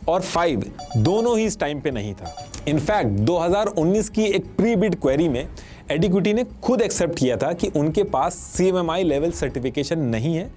और 5 दोनों ही इस टाइम पे नहीं था। इनफैक्ट 2019 की एक प्री बिड क्वेरी में एडिक्विटी ने खुद एक्सेप्ट किया था कि उनके पास CMMI लेवल सर्टिफिकेशन नहीं है,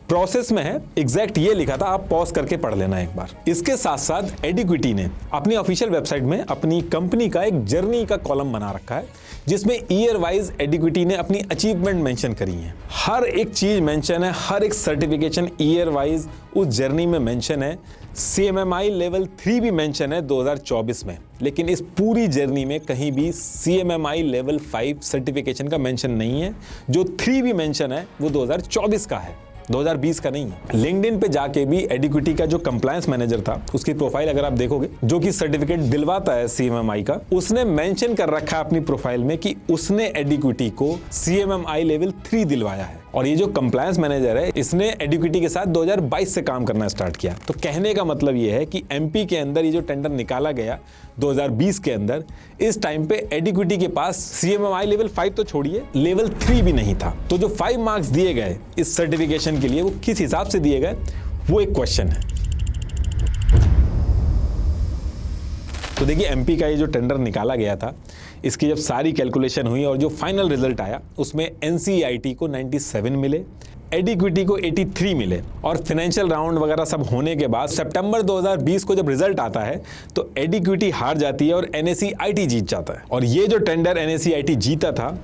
प्रोसेस में है। एग्जैक्ट ये लिखा था, आप पॉज करके पढ़ लेना एक बार। इसके साथ साथ एडिक्विटी ने अपनी ऑफिशियल वेबसाइट में अपनी कंपनी का एक जर्नी का कॉलम बना रखा है जिसमें ईयर वाइज एडिक्विटी ने अपनी अचीवमेंट मेंशन करी है। हर एक चीज मेंशन है, हर एक सर्टिफिकेशन ईयर वाइज उस जर्नी में मेंशन है। CMMI लेवल 3 भी मेंशन है 2024 में, लेकिन इस पूरी जर्नी में कहीं भी CMMI लेवल 5 सर्टिफिकेशन का मेंशन नहीं है। जो 3 भी मेंशन है वो 2024 का है, 2020 का नहीं है। लिंक्डइन पे जाके भी एडिक्विटी का जो कंप्लायंस मैनेजर था उसकी प्रोफाइल अगर आप देखोगे, जो कि सर्टिफिकेट दिलवाता है CMMI का, उसने मेंशन कर रखा है अपनी प्रोफाइल में कि उसने एडिक्विटी को CMMI लेवल 3 दिलवाया है। और ये जो कंप्लायंस मैनेजर है इसने एडिक्विटी के साथ 2022 से काम करना स्टार्ट किया। तो कहने का मतलब ये है कि MP के अंदर ये जो टेंडर निकाला गया 2020 के अंदर, इस टाइम पे एडिक्विटी के पास CMMI लेवल 5 तो छोड़िए, लेवल 3 भी नहीं था। तो जो 5 मार्क्स दिए गए इस सर्टिफिकेशन के लिए वो किस हिसाब से दिए गए वो एक क्वेश्चन है। तो देखिए MP का ये जो टेंडर निकाला गया था, इसकी जब सारी कैलकुलेशन हुई और जो फाइनल रिजल्ट आया उसमें NCEIT को 97 मिले, एडिक्विटी को 83 मिले, और फाइनेंशियल राउंड वगैरह सब होने के बाद सितंबर 2020 को जब रिजल्ट आता है तो एडिक्विटी हार जाती है और NSE-IT जीत जाता है। और ये जो टेंडर NSE-IT जीता था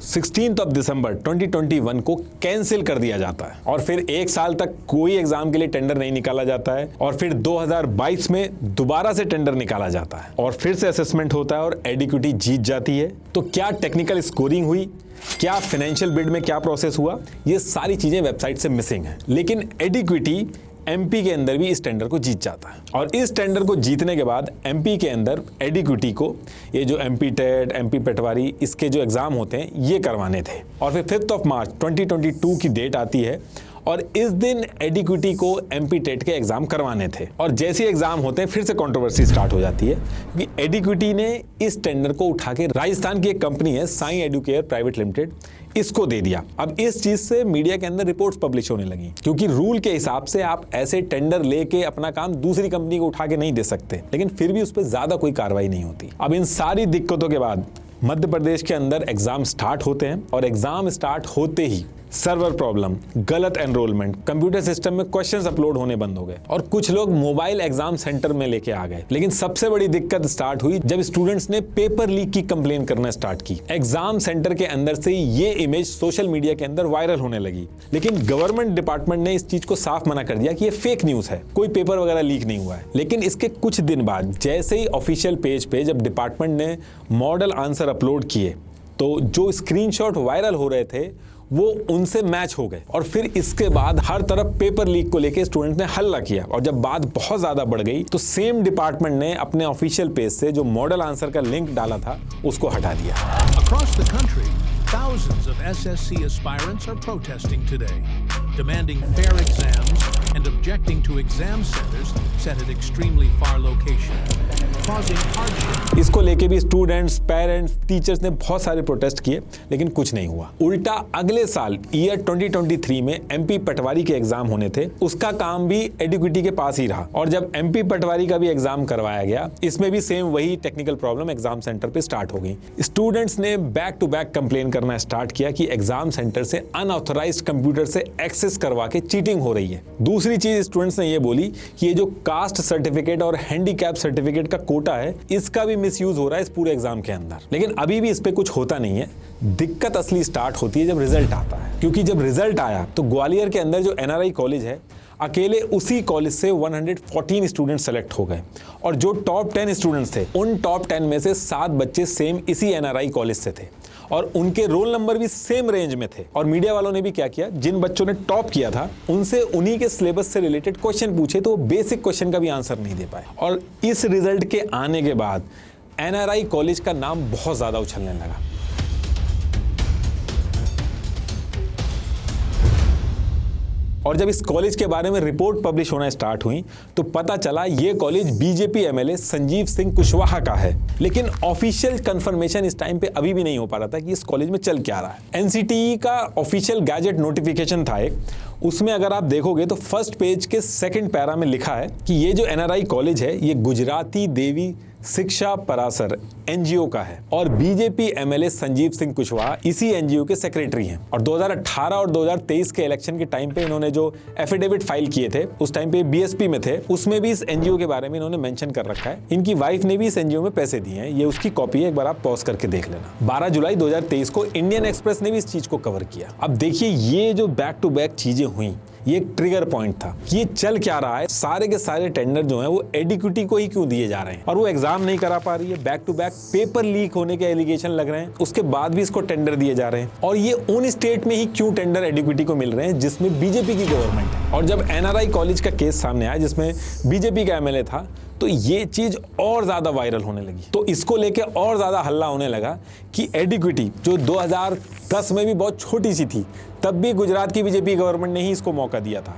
16 दिसंबर 2021 को कैंसिल कर दिया जाता है और फिर 1 साल तक कोई एग्जाम के लिए टेंडर नहीं निकाला जाता है और फिर 2022 में दोबारा से टेंडर निकाला जाता है और फिर से असेसमेंट होता है और एडिक्विटी जीत जाती है। तो क्या टेक्निकल स्कोरिंग हुई, क्या फाइनेंशियल बिड में क्या प्रोसेस हुआ, ये सारी चीजें वेबसाइट से मिसिंग है। लेकिन एडिक्विटी MP के अंदर भी इस टेंडर को जीत जाता है और इस टेंडर को जीतने के बाद MP के अंदर एडिक्विटी को ये जो MP टेट, MP पटवारी, इसके जो एग्जाम होते हैं ये करवाने थे। और फिर 5 मार्च 2022 की डेट आती है और इस दिन एडिक्विटी को MP टेट के एग्जाम करवाने थे और जैसे एग्जाम होते हैं फिर से कंट्रोवर्सी स्टार्ट हो जाती है क्योंकि एडिक्विटी ने इस टेंडर को उठा के राजस्थान की एक कंपनी है साई एडुकेयर प्राइवेट लिमिटेड, इसको दे दिया। अब इस चीज से मीडिया के अंदर रिपोर्ट्स पब्लिश होने लगी क्योंकि रूल के हिसाब से आप ऐसे टेंडर लेके अपना काम दूसरी कंपनी को उठा के नहीं दे सकते, लेकिन फिर भी उस पर ज्यादा कोई कार्रवाई नहीं होती। अब इन सारी दिक्कतों के बाद मध्य प्रदेश के अंदर एग्जाम स्टार्ट होते हैं और एग्जाम स्टार्ट होते ही सर्वर प्रॉब्लम, गलत एनरोलमेंट, कंप्यूटर सिस्टम में क्वेश्चंस अपलोड होने बंद हो गए और कुछ लोग मोबाइल एग्जाम सेंटर में लेके आ गए। लेकिन सबसे बड़ी दिक्कत स्टार्ट हुई जब स्टूडेंट्स ने पेपर लीक की कंप्लेन करना स्टार्ट की। एग्जाम सेंटर के अंदर से ये इमेज सोशल मीडिया के अंदर वायरल होने लगी, लेकिन गवर्नमेंट डिपार्टमेंट ने इस चीज को साफ मना कर दिया कि ये फेक न्यूज है, कोई पेपर वगैरह लीक नहीं हुआ है। लेकिन इसके कुछ दिन बाद जैसे ही ऑफिशियल पेज पे जब डिपार्टमेंट ने मॉडल आंसर अपलोड किए तो जो स्क्रीनशॉट वायरल हो रहे थे वो उनसे मैच हो गए। और फिर इसके बाद हर तरफ पेपर लीक को लेके स्टूडेंट ने हल्ला किया, और जब बात बहुत ज्यादा बढ़ गई तो सेम डिपार्टमेंट ने अपने ऑफिशियल पेज से जो मॉडल आंसर का लिंक डाला था उसको हटा दिया। Across the country, thousands of SSC aspirants are protesting today, demanding fair exams and objecting to exam centers set at extremely far locations, causing hardship. इसको लेके भी स्टूडेंट्स, पेरेंट्स, टीचर्स ने बहुत सारे प्रोटेस्ट किए, लेकिन कुछ नहीं हुआ। उल्टा अगले साल ईयर 2023 में एमपी पटवारी के एग्जाम होने थे, उसका काम भी एडिक्विटी के पास ही रहा। और जब एमपी पटवारी का भी एग्जाम करवाया गया, इसमें भी सेम वही टेक्निकल प्रॉब्लम एग्जाम सेंटर पे स्टार्ट हो गई। स्टूडेंट्स ने बैक टू बैक कंप्लेन करना स्टार्ट किया कि एग्जाम सेंटर से अनऑथराइज्ड कंप्यूटर से एक्सेस करवा के चीटिंग हो रही है। दूसरी चीज स्टूडेंट्स ने ये बोली कि ये जो कास्ट सर्टिफिकेट और हैंडीकैप सर्टिफिकेट का कोटा है, इसका भी मिसयूज हो रहा है इस पूरे एग्जाम के अंदर। लेकिन अभी भी इस पे कुछ होता नहीं है। दिक्कत असली स्टार्ट होती है जब रिजल्ट आता है, क्योंकि जब रिजल्ट आया तो ग्वालियर के अंदर जो एनआरआई कॉलेज है, अकेले उसी कॉलेज से 114 स्टूडेंट सेलेक्ट हो गए, और जो टॉप 10 स्टूडेंट्स थे, उन टॉप 10 में से 7 बच्चे सेम इसी एनआरआई कॉलेज से थे, और उनके रोल नंबर भी सेम रेंज में थे। और मीडिया वालों ने भी क्या किया, जिन बच्चों ने टॉप किया था उनसे उन्हीं के सिलेबस से रिलेटेड क्वेश्चन पूछे, तो वो बेसिक क्वेश्चन का भी आंसर नहीं दे पाए। और इस रिजल्ट के आने के बाद एनआरआई कॉलेज का नाम बहुत ज्यादा उछलने लगा। और जब इस कॉलेज के बारे में रिपोर्ट पब्लिश होना स्टार्ट हुई तो पता चला ये college BJP MLA Sanjeev Singh Kushwaha का है। लेकिन ऑफिशियल कंफर्मेशन इस टाइम पे अभी भी नहीं हो पा रहा था कि इस कॉलेज में चल क्या रहा है। एनसीटीई का ऑफिशियल गैजेट नोटिफिकेशन था एक, उसमें अगर आप देखोगे तो फर्स्ट पेज के सेकंड पैरा में लिखा है कि ये जो एनआरआई कॉलेज है ये गुजराती देवी शिक्षा परासर एनजीओ का है, और बीजेपी एमएलए संजीव सिंह कुशवाहा इसी एनजीओ के सेक्रेटरी हैं। और 2018 और 2023 के इलेक्शन के टाइम पे इन्होंने जो एफिडेविट फाइल किए थे, उस टाइम पे बीएसपी में थे, उसमें भी इस एनजीओ के बारे में इन्होंने मेंशन कर रखा है। इनकी वाइफ ने भी इस एनजीओ में पैसे दिए हैं, ये उसकी कॉपी है, एक बार आप पॉज करके देख लेना। 12 जुलाई 2023 को इंडियन एक्सप्रेस ने भी इस चीज को कवर किया। अब देखिए ये जो बैक टू बैक चीजें हुई, ये एक ट्रिगर पॉइंट था कि ये चल क्या रहा है। सारे के सारे टेंडर जो हैं वो एडिक्विटी को ही क्यों दिए जा रहे हैं, और वो एग्जाम नहीं करा पा रही है। Back to back paper leak होने के एलिगेशन लग रहे हैं, उसके बाद भी इसको टेंडर दिए जा रहे हैं। और ये उन स्टेट में ही क्यों टेंडर एडिक्विटी को मिल रहे हैं जिसमें बीजेपी की गवर्नमेंट है। और जब एनआरआई कॉलेज का केस सामने आया जिसमें बीजेपी का एमएलए था, तो ये चीज और ज्यादा वायरल होने लगी। तो इसको लेके और ज्यादा हल्ला होने लगा कि एडिक्विटी जो 2010 में भी बहुत छोटी सी थी, तब भी गुजरात की बीजेपी गवर्नमेंट ने ही इसको मौका दिया था।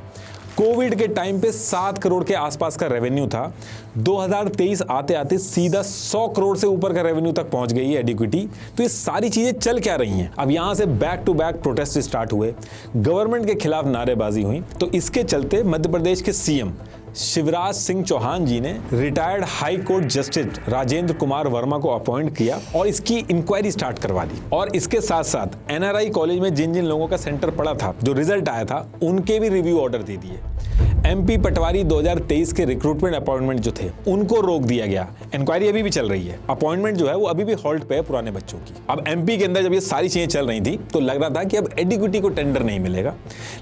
कोविड के टाइम पे 7 करोड़ के आसपास का रेवेन्यू था, 2023 आते आते सीधा 100 करोड़ से ऊपर का रेवेन्यू तक पहुंच गई है एडिक्विटी। तो ये सारी चीजें चल क्या रही हैं। अब यहां से back to back protest start हुए, गवर्नमेंट के खिलाफ नारेबाजी हुई। तो इसके चलते मध्य प्रदेश के सीएम शिवराज सिंह चौहान जी ने retired high court justice Rajendra Kumar Verma को अपॉइंट किया और इसकी इंक्वायरी स्टार्ट करवा दी। और इसके साथ साथ एनआरआई कॉलेज में जिन जिन लोगों का सेंटर पड़ा था, जो रिजल्ट आया था, उनके भी रिव्यू ऑर्डर दे दिए। एमपी पटवारी 2023 के रिक्रूटमेंट अपॉइंटमेंट जो थे उनको रोक दिया गया। इंक्वायरी अभी भी चल रही है, अपॉइंटमेंट जो है वो अभी भी होल्ड पे है पुराने बच्चों की। अब एमपी के अंदर जब ये सारी चीजें चल रही थी तो लग रहा था कि अब एडिक्विटी को टेंडर नहीं मिलेगा,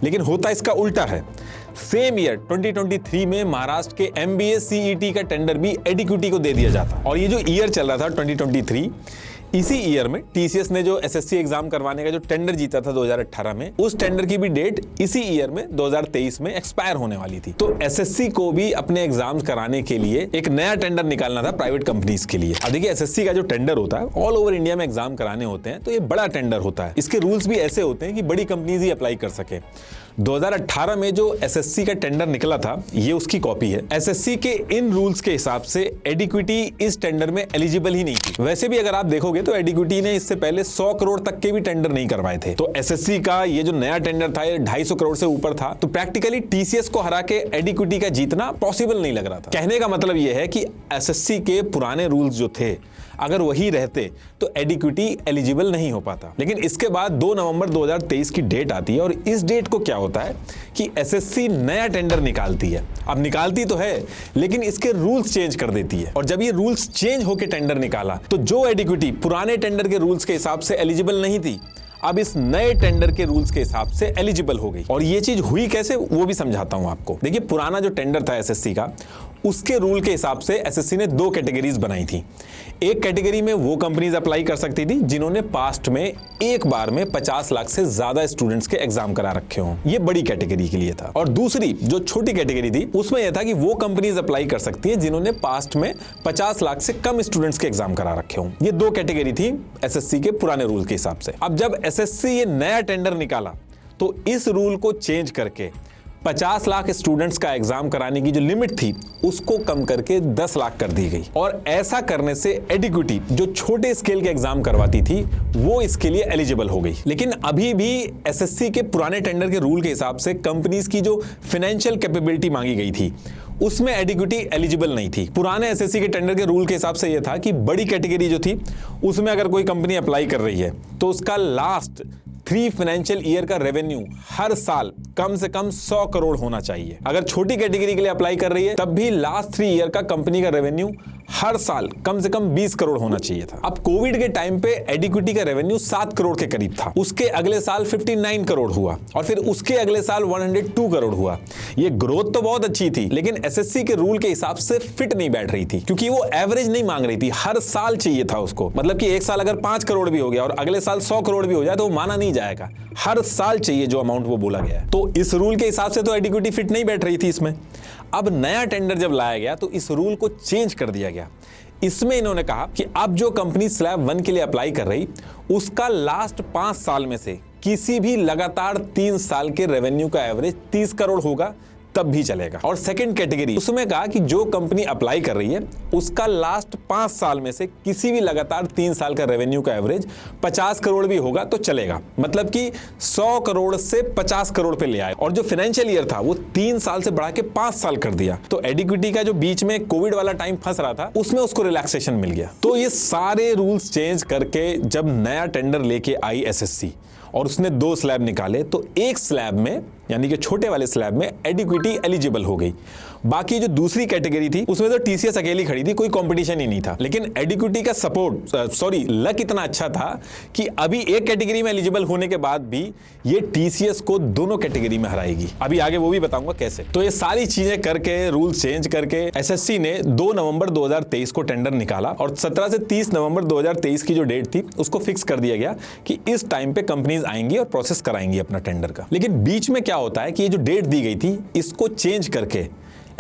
लेकिन होता इसका उल्टा है। सेम ईयर 2023 में महाराष्ट्र के एमबीए सीईटी का टेंडर भी एडिक्विटी को दे दिया जाता। और ये जो ईयर चल रहा था 2023, इसी ईयर में टीसीएस ने जो एसएससी एग्जाम करवाने का जो टेंडर जीता था 2018 में, उस टेंडर की भी डेट इसी ईयर में 2023 में एक्सपायर होने वाली थी। तो एसएससी को भी अपने एग्जाम्स कराने के लिए एक नया टेंडर निकालना था प्राइवेट कंपनीज के लिए। अब देखिए एसएससी का जो टेंडर होता है, ऑल ओवर इंडिया में एग्जाम कराने होते हैं, तो ये बड़ा टेंडर होता है। इसके रूल्स भी ऐसे होते हैं कि बड़ी कंपनीज ही अप्लाई कर सके। 2018 में जो एसएससी का टेंडर निकला था, ये उसकी कॉपी है। एसएससी के इन रूल्स के हिसाब से एडिक्विटी इस टेंडर में एलिजिबल ही नहीं थी। वैसे भी अगर आप देखोगे तो एडिक्विटी ने इससे पहले 100 करोड़ तक के भी टेंडर नहीं करवाए थे। तो एसएससी का ये जो नया टेंडर था, ये 250 करोड़ से ऊपर था। तो प्रैक्टिकली टीसीएस को हरा के एडिक्विटी का जीतना पॉसिबल नहीं लग रहा था। कहने का मतलब ये है कि एसएससी के पुराने रूल्स जो थे, अगर वही रहते तो एडिक्विटी एलिजिबल नहीं हो पाता। लेकिन इसके बाद 2 नवंबर 2023 की डेट आती है, और इस डेट को क्या होता है कि एसएससी नया टेंडर निकालती है। अब निकालती तो है, लेकिन इसके रूल्स चेंज कर देती है। और जब ये रूल्स चेंज होकर टेंडर निकाला, तो जो एडिक्विटी पुराने टेंडर के रूल्स के हिसाब से एलिजिबल नहीं थी, अब इस नए टेंडर के रूल्स के हिसाब से एलिजिबल हो गई। और ये चीज हुई कैसे, वो भी समझाता हूं आपको। देखिए पुराना जो टेंडर था एसएससी का, उसके रूल के हिसाब से एसएससी ने 2 कैटेगरीज बनाई थी। एक कैटेगरी में वो कंपनीज अप्लाई कर सकती थी जिन्होंने पास्ट में एक बार में 50 लाख से ज्यादा स्टूडेंट्स के एग्जाम करा रखे हों, ये बड़ी कैटेगरी के लिए था। और दूसरी जो छोटी कैटेगरी थी उसमें यह था कि वो कंपनीज अप्लाई कर सकती है जिन्होंने पास्ट में 50 लाख से कम स्टूडेंट्स के एग्जाम करा रखे हों। ये 2 कैटेगरी थी एसएससी के पुराने रूल के हिसाब से। अब जब एसएससी ये नया टेंडर निकाला तो इस रूल को चेंज करके 50 लाख स्टूडेंट्स का एग्जाम कराने की जो लिमिट थी उसको कम करके 10 लाख कर दी गई। और ऐसा करने से एडिक्विटी जो छोटे स्केल के एग्जाम करवाती थी वो इसके लिए एलिजिबल हो गई। लेकिन अभी भी एसएससी के पुराने टेंडर के रूल के हिसाब से कंपनीज की जो फाइनेंशियल कैपेबिलिटी मांगी गई थी उसमें एडिक्विटी एलिजिबल नहीं थी। पुराने एसएससी के टेंडर के रूल के हिसाब से यह था कि बड़ी कैटेगरी जो थी उसमें अगर कोई कंपनी अप्लाई कर रही है तो उसका लास्ट 3 फाइनेंशियल ईयर का रेवेन्यू हर साल कम से कम 100 करोड़ होना चाहिए। अगर छोटी कैटेगरी के लिए अप्लाई कर रही है तब भी लास्ट 3 ईयर का कंपनी का रेवेन्यू हर साल कम से कम 20 करोड़ होना चाहिए था। अब कोविड के टाइम पे एडिक्विटी का रेवेन्यू 7 करोड़ के करीब था, उसके अगले साल 59 करोड़ हुआ और फिर उसके अगले साल 102 करोड़ हुआ। ये ग्रोथ तो बहुत अच्छी थी लेकिन एसएससी के रूल के हिसाब से फिट नहीं बैठ रही थी क्योंकि वो एवरेज नहीं मांग रही थी, हर साल चाहिए था उसको। मतलब कि एक साल अगर 5 करोड़ भी हो गया और अगले साल 100 करोड़ भी हो जाए तो वो माना नहीं जाएगा, हर साल चाहिए जो अमाउंट वो बोला गया है। तो इस रूल के हिसाब से तो एडिक्विटी फिट नहीं बैठ रही थी इसमें। अब नया टेंडर जब लाया गया तो इस रूल को चेंज कर दिया गया। इसमें इन्होंने कहा कि अब जो कंपनी स्लैब 1 के लिए अप्लाई कर रही उसका लास्ट 5 साल में से किसी भी लगातार 3 साल के रेवेन्यू का एवरेज 30 करोड़ होगा तब भी चलेगा। और सेकंड कैटेगरी उसमें कहा कि जो कंपनी अप्लाई कर रही है उसका लास्ट 5 साल में से किसी भी लगातार 3 साल का रेवेन्यू का एवरेज 50 करोड़ भी होगा तो चलेगा। मतलब कि 100 करोड़ से 50 करोड़ पे ले आए और जो फाइनेंशियल ईयर था वो 3 साल से बढ़ा के 5 साल कर दिया। तो एडिक्विटी का जो बीच में कोविड वाला टाइम फंस रहा था उसमें उसको रिलैक्सेशन मिल गया। तो ये सारे रूल्स चेंज करके जब नया टेंडर लेके आई एसएससी और उसने 2 स्लैब निकाले तो एक स्लैब में यानी कि छोटे वाले स्लैब में एडिक्विटी एलिजिबल हो गई। बाकी जो दूसरी कैटेगरी थी उसमें तो टीसीएस अकेली खड़ी थी, कोई कंपटीशन ही नहीं था। लेकिन एडिक्विटी का लक इतना अच्छा था कि अभी एक कैटेगरी में एलिजिबल होने के बाद भी ये टीसीएस को दोनों कैटेगरी में हराएगी। अभी आगे वो भी बताऊंगा कैसे। तो ये सारी चीजें करके रूल चेंज करके एसएससी ने 2 नवंबर 2023 को टेंडर निकाला और 17 से 30 नवंबर 2023 की जो डेट थी उसको फिक्स कर दिया गया कि इस टाइम पे कंपनीज आएंगी और प्रोसेस कराएंगी अपना टेंडर का। लेकिन बीच में क्या होता है कि ये जो डेट दी गई थी इसको चेंज करके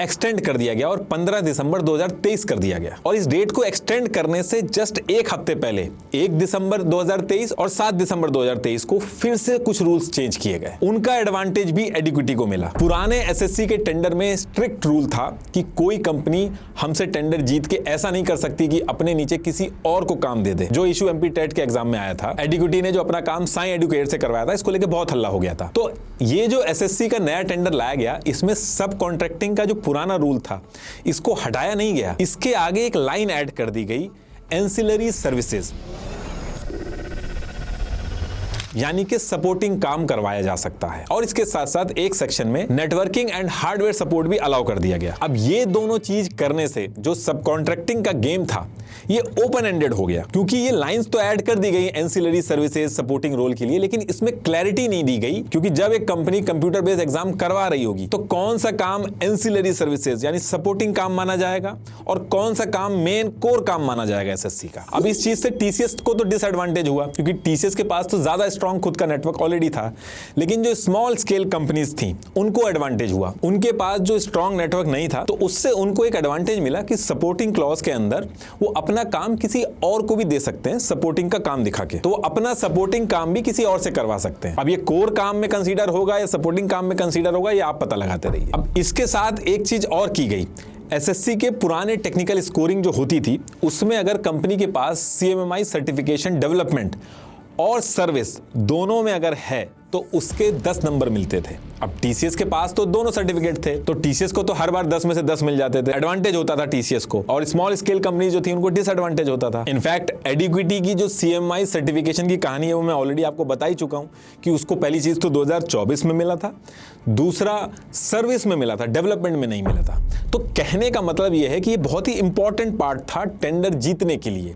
एक्सटेंड कर दिया गया और 15 दिसंबर 2023 कर दिया गया। और इस डेट को एक्सटेंड करने से जस्ट एक हफ्ते पहले 1 दिसंबर 2023 और 7 दिसंबर 2023 को फिर से कुछ रूल्स चेंज किए गए। उनका एडवांटेज भी एडिक्विटी को मिला। पुराने एसएससी के टेंडर में स्ट्रिक्ट रूल था कि कोई कंपनी हमसे टेंडर जीत के ऐसा नहीं कर सकती कि अपने नीचे किसी और को काम दे दे। जो इशू एमपी टेट के एग्जाम में आया था, एडिक्विटी ने जो अपना काम साई एडुकेट से करवाया था, इसको लेकर बहुत हल्ला हो गया था। तो ये जो एसएससी का नया टेंडर लाया गया इसमें सब कॉन्ट्रैक्टिंग का जो पुराना रूल था इसको हटाया नहीं गया, इसके आगे एक लाइन ऐड कर दी गई, एंसिलरी सर्विसेज, यानी कि सपोर्टिंग काम करवाया जा सकता है। और इसके साथ साथ एक सेक्शन में नेटवर्किंग एंड हार्डवेयर सपोर्ट भी अलाउ कर दिया गया। अब ये दोनों चीज करने से जो सब कॉन्ट्रैक्टिंग का गेम था ये ओपन एंडेड हो गया, क्योंकि ये लाइंस तो ऐड कर दी गई एंसिलरी सर्विसेज सपोर्टिंग रोल के लिए, लेकिन इसमें क्लैरिटी नहीं दी गई। क्योंकि जब एक कंपनी कंप्यूटर बेस्ड एग्जाम करवा रही होगी तो कौन सा काम एंसिलरी सर्विसेज यानी सपोर्टिंग काम माना जाएगा और कौन सा काम मेन कोर काम माना जाएगा एसएससी का। अब इस चीज से टीसीएस को तो डिसएडवांटेज हुआ, क्योंकि टीसीएस के पास तो ज्यादा स्ट्रॉन्ग खुद का नेटवर्क ऑलरेडी था, लेकिन जो स्मॉल स्केल कंपनीज थी उनको एडवांटेज हुआ। उनके पास जो स्ट्रॉन्ग नेटवर्क नहीं था तो उससे उनको एक एडवांटेज मिला कि सपोर्टिंग क्लॉज के अंदर वो अपना काम किसी और को भी दे सकते हैं, सपोर्टिंग का काम दिखा के। तो वो अपना सपोर्टिंग काम भी किसी और से करवा सकते हैं। अब ये कोर काम में कंसीडर होगा या सपोर्टिंग काम में कंसीडर होगा, ये आप पता लगाते रहिए। अब इसके साथ एक चीज और की गई, एसएससी के पुराने टेक्निकल स्कोरिंग जो होती थी उसमें अगर कंपनी के पास सीएमएमआई सर्टिफिकेशन डेवलपमेंट और सर्विस दोनों में अगर है तो उसके 10 नंबर मिलते थे। अब टीसीएस के पास तो दोनों सर्टिफिकेट थे, तो टीसीएस को तो हर बार 10 में से 10 मिल जाते थे, एडवांटेज होता था टीसीएस को, और स्मॉल स्केल कंपनी जो थी उनको डिसएडवांटेज होता था। इनफैक्ट एडिक्विटी की जो सीएमआई सर्टिफिकेशन की कहानी है वो मैं ऑलरेडी आपको बता ही चुका हूं कि उसको पहली चीज तो 2024 में मिला था, दूसरा सर्विस में मिला था, डेवलपमेंट में नहीं मिला था। तो कहने का मतलब यह है कि ये बहुत ही इंपॉर्टेंट पार्ट था टेंडर जीतने के लिए।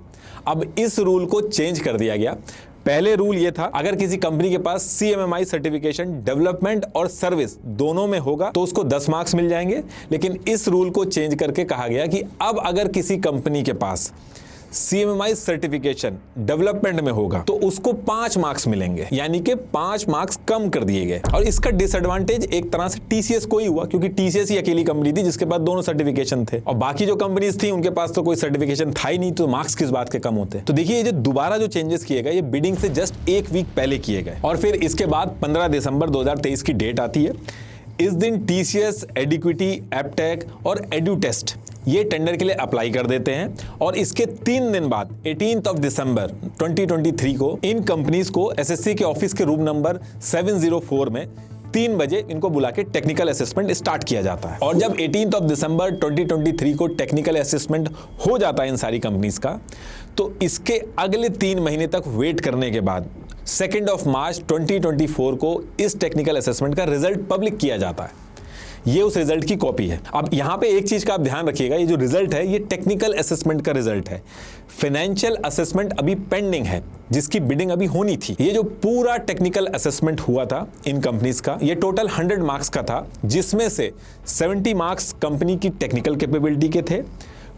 अब इस रूल को चेंज कर दिया गया, पहले रूल ये था, अगर किसी कंपनी के पास CMMI सर्टिफिकेशन डेवलपमेंट और सर्विस दोनों में होगा तो उसको 10 मार्क्स मिल जाएंगे। लेकिन इस रूल को चेंज करके कहा गया कि अब अगर किसी कंपनी के पास CMMI सर्टिफिकेशन डेवलपमेंट में होगा तो उसको 5 मार्क्स मिलेंगे, यानी कि 5 मार्क्स कम कर दिए गए। और इसका डिसएडवांटेज एक तरह से TCS को ही हुआ, क्योंकि TCS ही अकेली कंपनी थी जिसके पास दोनों सर्टिफिकेशन थे, और बाकी जो कंपनीज थी उनके पास तो कोई सर्टिफिकेशन था ही नहीं, तो मार्क्स किस बात के कम होते। तो देखिए, ये जो दोबारा जो चेंजेस किए गए, ये बिडिंग से जस्ट 1 वीक पहले किए गए, और फिर इसके बाद 15 दिसंबर 2023 की डेट आती है। इस दिन TCS, एडिक्विटी, एपटेक और एडुटेस्ट ये टेंडर के लिए अप्लाई कर देते हैं, और इसके 3 दिन बाद 18 दिसंबर 2023 को इन कंपनीज को SSC के ऑफिस के रूम नंबर 704 में 3 बजे इनको बुला के टेक्निकल असेसमेंट स्टार्ट किया जाता है। और जब 18 दिसंबर 2023 को टेक्निकल असेसमेंट हो जाता है इन सारी कंपनीज का, तो इसके अगले 3 महीने तक वेट करने के बाद 2 मार्च 2024 को इस टेक्निकल असेसमेंट का रिजल्ट पब्लिक किया जाता है। ये उस रिजल्ट की कॉपी है। अब यहां पे एक चीज का आप ध्यान रखिएगा, ये जो रिजल्ट है ये टेक्निकल असेसमेंट का रिजल्ट है। फाइनेंशियल असेसमेंट अभी पेंडिंग है, जिसकी बिडिंग अभी होनी थी। ये जो पूरा टेक्निकल असेसमेंट हुआ था इन कंपनीज का, ये टोटल 100 मार्क्स का था, जिसमें से 70 मार्क्स कंपनी की टेक्निकल कैपेबिलिटी के थे,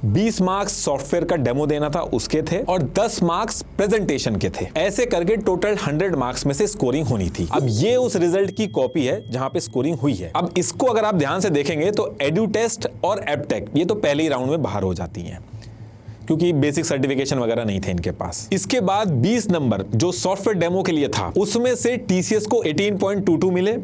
20 मार्क्स सॉफ्टवेयर का डेमो देना था उसके थे, और 10 मार्क्स प्रेजेंटेशन के थे। ऐसे करके टोटल 100 मार्क्स में से स्कोरिंग होनी थी। अब ये उस रिजल्ट की कॉपी है जहां पे स्कोरिंग हुई है। अब इसको अगर आप ध्यान से देखेंगे तो एडुटेस्ट और एपटेक ये तो पहले ही राउंड में बाहर हो जाती हैं, क्योंकि बेसिक सर्टिफिकेशन वगैरह नहीं थे इनके पास। इसके बाद 20 नंबर जो सॉफ्टवेयर डेमो के लिए था, उसमें से TCS को 18.22 मिले,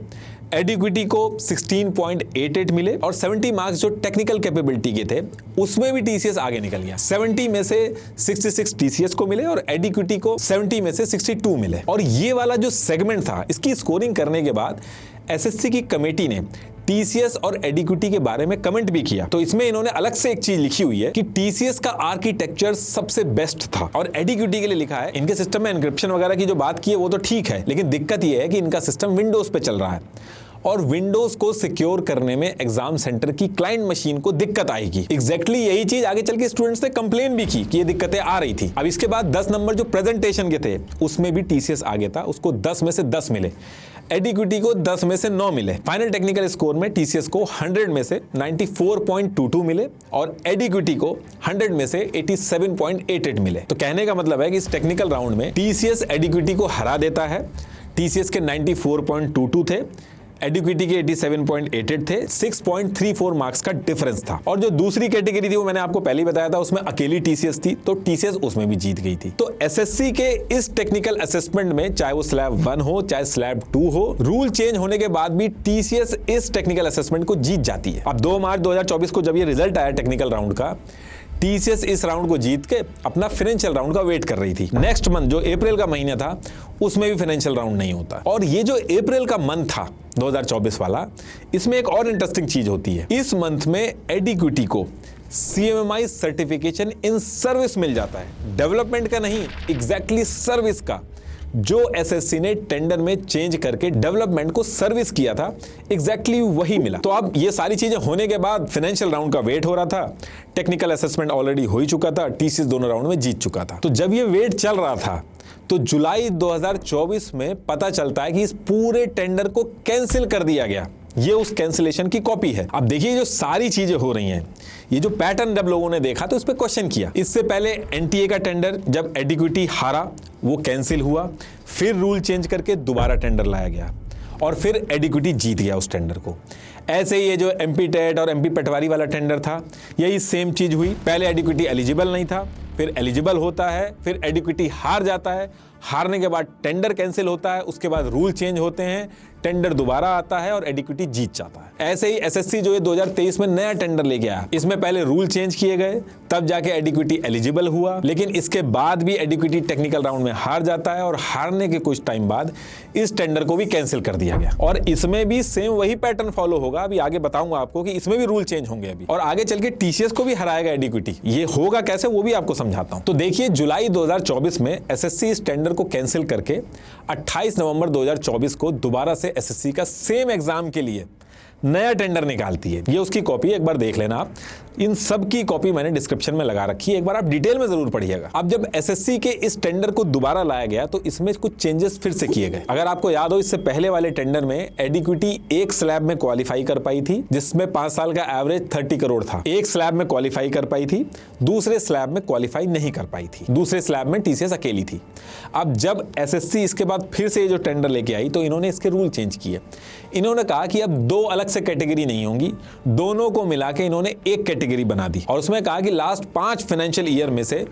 एडिक्विटी को 16.88 मिले, और 70 मार्क्स जो टेक्निकल कैपेबिलिटी के थे उसमें भी TCS आगे निकल गया। 70 में से 66 TCS को मिले और एडिक्विटी को 70 में से 62 मिले। और ये वाला जो सेगमेंट था, इसकी स्कोरिंग करने के बाद SSC की कमेटी ने TCS और एडिक्विटी के बारे में कमेंट भी किया। तो इसमें इन्होंने अलग से एक चीज लिखी हुई है कि TCS का आर्किटेक्चर सबसे बेस्ट था, और एडिक्विटी के लिए लिखा है इनके सिस्टम में एन्क्रिप्शन वगैरह की जो बात की है वो तो ठीक है, लेकिन दिक्कत ये है कि इनका सिस्टम विंडोज पे चल रहा है, और विंडोज को सिक्योर करने में एग्जाम सेंटर की क्लाइंट मशीन को दिक्कत आएगी। एग्जैक्टली यही चीज आगे चल के स्टूडेंट्स ने कंप्लेन भी की कि ये दिक्कतें आ रही थी। अब इसके बाद 10 नंबर जो प्रेजेंटेशन के थे उसमें भी TCS आगे था, उसको 10 में से 10 मिले, एडिक्विटी को 10 में से 9 मिले। फाइनल टेक्निकल स्कोर में TCS को 100 में से 94.22 मिले, और एडिक्विटी को 100 में से 87.88 मिले। तो कहने का मतलब है कि इस टेक्निकल राउंड में TCS एडिक्विटी को हरा देता है। TCS के 94.22 थे, एडिक्विटी के 87.88 थे, 6.34 मार्क्स का डिफरेंस था। और जो दूसरी कैटेगरी थी वो मैंने आपको पहले ही बताया था, उसमें अकेली TCS थी, तो TCS उसमें भी जीत गई थी। तो SSC के इस टेक्निकल असेसमेंट में, चाहे वो स्लैब 1 हो चाहे स्लैब 2 हो, रूल चेंज होने के बाद भी TCS इस टेक्निकल असेसमेंट को जीत जाती है। अब 2 मार्च 2024 को जब ये रिजल्ट आया टेक्निकल राउंड का, TCS इस राउंड को जीत के अपना फाइनेंशियल राउंड का वेट कर रही थी। नेक्स्ट मंथ जो अप्रैल का महीना था उसमें भी फाइनेंशियल राउंड नहीं होता। और ये जो अप्रैल का मंथ था 2024 वाला, इसमें एक और इंटरेस्टिंग चीज होती है। इस मंथ में एडिक्विटी को CMMI सर्टिफिकेशन इन सर्विस मिल जाता है, डेवलपमेंट का नहीं, एग्जैक्टली सर्विस का, जो SSC ने टेंडर में चेंज करके डेवलपमेंट को सर्विस किया था, एग्जैक्टली वही मिला। तो अब ये सारी चीजें होने के बाद फाइनेंशियल राउंड का वेट हो रहा था, टेक्निकल असेसमेंट ऑलरेडी हो ही चुका था, TCS दोनों राउंड में जीत चुका था। तो जब ये वेट चल रहा था तो जुलाई 2024 में पता चलता है कि इस पूरे टेंडर को कैंसिल कर दिया गया। ये उस कैंसिलेशन की कॉपी है। अब देखिए जो सारी चीजें हो रही हैं, ये जो पैटर्न जब लोगों ने देखा तो उस पर क्वेश्चन किया। इससे पहले NTA का टेंडर जब एडिक्विटी हारा वो कैंसिल हुआ, फिर रूल चेंज करके दोबारा टेंडर लाया गया, और फिर एडिक्विटी जीत गया उस टेंडर को। ऐसे ही ये जो MP टेट और MP पटवारी वाला टेंडर था, यही सेम चीज हुई। पहले एडिक्विटी एलिजिबल नहीं था, फिर एलिजिबल होता है, फिर एडिक्विटी हार जाता है, हारने के बाद टेंडर कैंसिल होता है, उसके बाद रूल चेंज होते हैं, टेंडर दोबारा आता है और एडिक्विटी जीत जाता है। ऐसे ही SSC जो है 2023 में नया टेंडर लेके आया, इसमें पहले रूल चेंज किए गए, तब जाके एडिक्विटी एलिजिबल हुआ, लेकिन इसके बाद भी एडिक्विटी टेक्निकल राउंड में हार जाता है, और हारने के कुछ टाइम बाद इस टेंडर को भी कैंसिल कर दिया गया। और इसमें भी सेम वही पैटर्न फॉलो होगा। अभी आगे बताऊंगा आपको कि इसमें भी रूल चेंज होंगे अभी, और आगे चल के TCS को भी हराएगा एडिक्विटी। ये होगा कैसे वो भी आपको समझाता हूं। तो देखिए जुलाई 2024 में SSC इस टेंडर को कैंसिल करके 28 नवंबर 2024 को दोबारा से SSC का सेम एग्जाम के लिए नया टेंडर निकालती है। ये उसकी कॉपी है, एक बार देख लेना आप। इन सब की कॉपी मैंने डिस्क्रिप्शन में लगा रखी है, एक बार आप डिटेल में जरूर पढ़िएगा। अब जब एसएससी के इस टेंडर को दोबारा लाया गया तो इसमें कुछ चेंजेस फिर से किए गए। अगर आपको याद हो, इससे पहले वाले टेंडर में एडिक्विटी एक स्लैब में क्वालिफाई कर पाई थी, जिसमें 5 साल का एवरेज 30 करोड़ था। एक स्लैब में क्वालिफाई कर पाई थी, दूसरे स्लैब में क्वालिफाई नहीं कर पाई थी। दूसरे स्लैब में टीसीएस अकेली थी। अब जब एसएससी इसके बाद फिर से ये जो टेंडर लेके आई तो इन्होंने इसके रूल चेंज किए। इन्होंने कहा कि अब 2 अलग से कैटेगरी नहीं होंगी, दोनों को मिला के इन्होंने एक कैटेगरी बना दी। और उसमें कहा कि लास्ट 5 फाइनेंशियल ईयर में से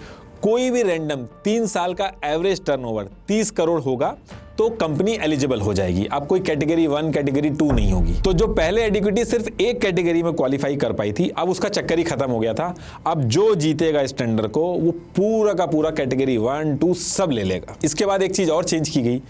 कोई भी रैंडम 3 साल का एवरेज टर्नओवर 30 करोड़ होगा तो कंपनी एलिजिबल हो जाएगी। अब कोई कैटेगरी 1 कैटेगरी 2 नहीं होगी। तो जो पहले एडिक्विटी सिर्फ एक कैटेगरी में क्वालिफाई कर पाई थी, अब उसका चक्कर ही खत्म हो गया था। अब जो जीतेगा इस टेंडर को वो पूरा का पूरा कैटेगरी 1, 2 सब ले लेगा। इसके बाद एक चीज और चेंज की गई।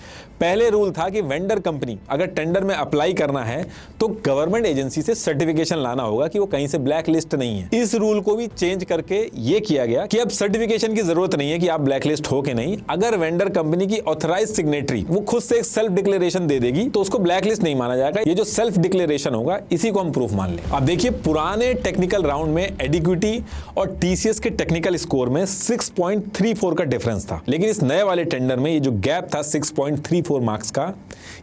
पहले रूल था कि वेंडर कंपनी अगर टेंडर में अप्लाई करना है तो गवर्नमेंट एजेंसी से सर्टिफिकेशन लाना होगा कि वो कहीं से ब्लैक लिस्ट नहीं है। इस रूल को भी चेंज करके ये किया गया कि अब सर्टिफिकेशन की जरूरत नहीं है कि आप ब्लैक लिस्ट हो के नहीं। अगर वेंडर कंपनी की ऑथराइज सिग्नेटरी वो खुद से एक सेल्फ डिक्लेरेशन दे देगी तो उसको ब्लैक लिस्ट नहीं माना जाएगा। ये जो सेल्फ डिक्लेरेशन होगा इसी को हम प्रूफ मान लें। अब देखिए, पुराने टेक्निकल राउंड में एडिक्विटी और टीसीएस के टेक्निकल स्कोर में 6.34 का डिफरेंस था, लेकिन इस नए वाले टेंडर में ये जो गैप था 6.34 मार्क्स का,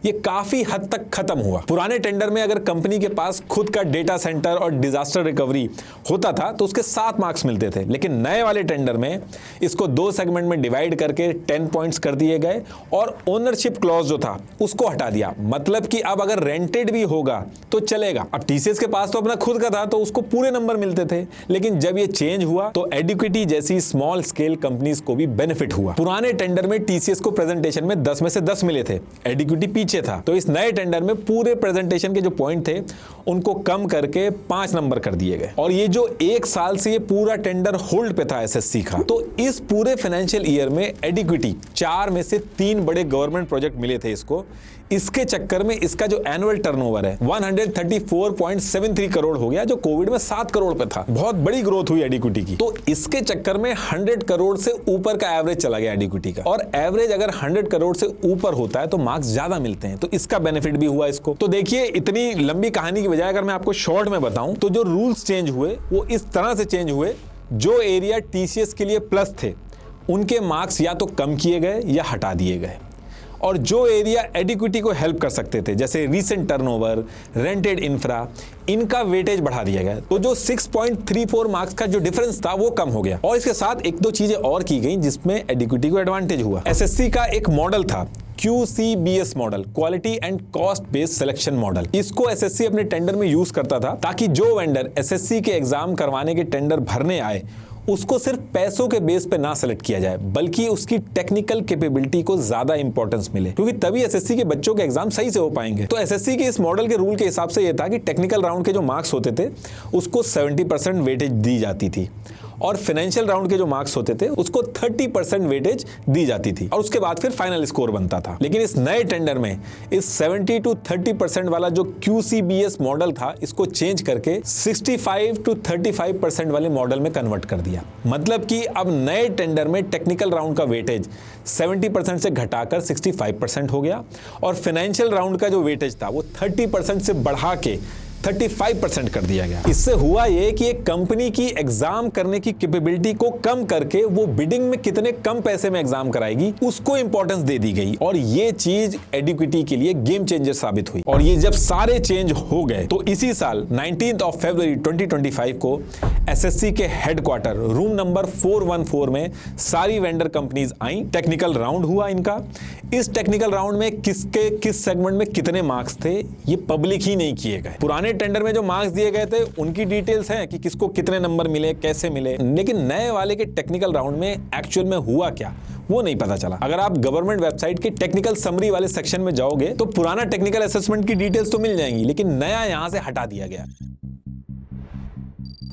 ये काफी हद तक खत्म हुआ। पुराने टेंडर में अगर कंपनी के पास खुद का डेटा सेंटर और डिजास्टर रिकवरी होता था तो उसके 7 मार्क्स मिलते थे, लेकिन नए वाले टेंडर में इसको 2 सेगमेंट में डिवाइड करके 10 पॉइंट्स कर दिए गए और ओनरशिप क्लॉज जो था उसको हटा दिया। मतलब कि अब अगर रेंटेड भी होगा तो चलेगा। अब टीसीएस के पास तो अपना खुद का था तो उसको पूरे नंबर मिलते थे, लेकिन जब ये चेंज हुआ तो एडिक्विटी जैसी स्मॉल स्केल कंपनीज को भी बेनिफिट हुआ। पुराने टेंडर में टीसीएस को प्रेजेंटेशन में 10 में से 10 मिले थे, एडिक्विटी पीछे था। तो इस नए टेंडर में पूरे प्रेजेंटेशन के जो पॉइंट थे उनको कम करके 5 नंबर कर दिए गए। और ये जो 1 साल से ये पूरा टेंडर होल्ड पे था एसएससी का, तो इस पूरे फाइनेंशियल ईयर में एडिक्विटी 4 में से 3 बड़े गवर्नमेंट प्रोजेक्ट मिले थे इसको। इसके चक्कर में इसका जो एनुअल टर्नओवर है 134.73 करोड़ हो गया, जो कोविड में 7 करोड़ पे था। बहुत बड़ी ग्रोथ हुई एडिक्विटी की। तो इसके चक्कर में 100 करोड़ से ऊपर का एवरेज चला गया एडिक्विटी का, और एवरेज अगर 100 करोड़ से ऊपर होता है तो मार्क्स ज्यादा मिलते हैं, तो इसका बेनिफिट भी हुआ इसको। तो देखिए, इतनी लंबी कहानी की बजाय अगर मैं आपको शॉर्ट में बताऊं तो जो रूल्स चेंज हुए वो इस तरह से चेंज हुए, जो एरिया टीसीएस के लिए प्लस थे उनके मार्क्स या तो कम किए गए या हटा दिए गए, और जो एरिया एडिक्विटी को हेल्प कर सकते थे जैसे रीसेंट टर्नओवर, रेंटेड इंफ्रा, इनका वेटेज बढ़ा दिया गया। तो जो 6.34 मार्क्स का जो डिफरेंस था वो कम हो गया। और इसके साथ 1-2 चीजें और की गई जिसमें एडिक्विटी को एडवांटेज हुआ। एसएससी का एक मॉडल था QCBS model, quality and cost based selection model. इसको एसएससी अपने टेंडर में यूज करता था ताकि जो वेंडर एसएससी के एग्जाम करवाने के टेंडर भरने आए उसको सिर्फ पैसों के बेस पे ना सेलेक्ट किया जाए, बल्कि उसकी टेक्निकल कैपेबिलिटी को ज्यादा इंपॉर्टेंस मिले, क्योंकि तभी एसएससी के बच्चों के एग्जाम सही से हो पाएंगे। तो एसएससी के इस मॉडल के रूल के हिसाब से यह था कि टेक्निकल राउंड के जो मार्क्स होते थे उसको 70% वेटेज दी जाती थी, और फाइनेंशियल राउंड के जो मार्क्स होते थे उसको 30% वेटेज दी जाती थी, और उसके बाद फिर फाइनल स्कोर बनता था। लेकिन इस नए टेंडर में इस 70 to 30% वाला जो QCBS मॉडल था इसको चेंज करके 65 to 35% वाले मॉडल में कन्वर्ट कर दिया। मतलब कि अब नए टेंडर में टेक्निकल राउंड का वेटेज 70% से घटाकर 65% हो गया, और फाइनेंशियल राउंड का जो वेटेज था वो 30% से बढ़ा के 35% कर दिया गया। इससे हुआ ये कि एक कंपनी की एग्जाम करने की कैपेबिलिटी को कम करके वो बिडिंग में कितने कम पैसे में एग्जाम कराएगी उसको इंपॉर्टेंस दे दी गई, और ये चीज एडिक्विटी के लिए गेम चेंजर साबित हुई। और ये जब सारे चेंज हो गए तो इसी साल 19 फरवरी 2025 को एसएससी के हेडक्वार्टर रूम नंबर 414 में सारी वेंडर कंपनीज आई। टेक्निकल राउंड हुआ इनका। इस टेक्निकल राउंड में किसके किस सेगमेंट में कितने मार्क्स थे ये पब्लिक ही नहीं किए गए। पुराने टेंडर में जो मार्क्स दिए गए थे उनकी डिटेल्स हैं कि किसको कितने नंबर मिले, कैसे मिले, लेकिन नए वाले के टेक्निकल राउंड में एक्चुअल में हुआ क्या वो नहीं पता चला। अगर आप गवर्नमेंट वेबसाइट के टेक्निकल समरी वाले सेक्शन में जाओगे तो पुराना टेक्निकल असेसमेंट की डिटेल्स तो मिल जाएंगी, लेकिन नया यहां से हटा दिया गया।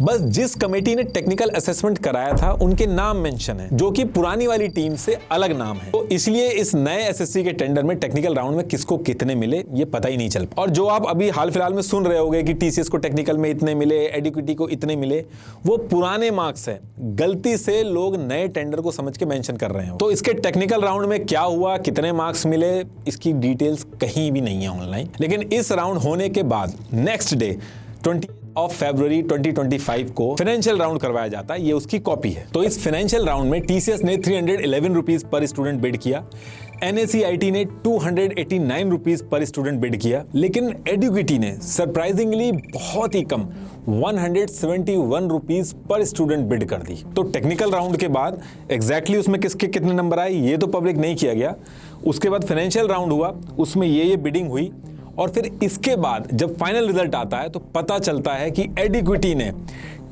बस जिस कमेटी ने टेक्निकल असेसमेंट कराया था उनके नाम मेंशन है, जो कि पुरानी वाली टीम से अलग नाम है। तो इसलिए इस नए एसएससी के टेंडर में टेक्निकल राउंड में किसको कितने मिले ये पता ही नहीं चल पाया। और जो आप अभी हाल फिलहाल में सुन रहे होंगे कि टीसीएस को टेक्निकल में इतने मिले, एडुकेटी को इतने मिले, वो पुराने मार्क्स है। गलती से लोग नए टेंडर को समझ के मेंशन कर रहे हैं। तो इसके टेक्निकल राउंड में क्या हुआ, कितने मार्क्स मिले, इसकी डिटेल्स कहीं भी नहीं है ऑनलाइन। लेकिन इस राउंड होने के बाद नेक्स्ट डे 20 फरवरी 2025 को फाइनेंशियल राउंड करवाया जाता है। ये उसकी कॉपी है। तो इस फाइनेंशियल राउंड में टीसीएस ने 311 रुपीज पर स्टूडेंट बिड किया, एनएससीआईटी ने 289 रुपीज पर स्टूडेंट बिड किया, लेकिन एडुकेटी ने सरप्राइजिंगली बहुत ही कम 171 रुपीज पर स्टूडेंट बिड कर दी। तो टेक्निकल राउंड के बाद एग्जैक्टली उसमें किसके कितने नंबर आए ये तो पब्लिक नहीं किया गया। उसके बाद फाइनेंशियल राउंड हुआ, उसमें ये बिडिंग हुई, और फिर इसके बाद जब फाइनल रिजल्ट आता है तो पता चलता है कि एडुकेटी ने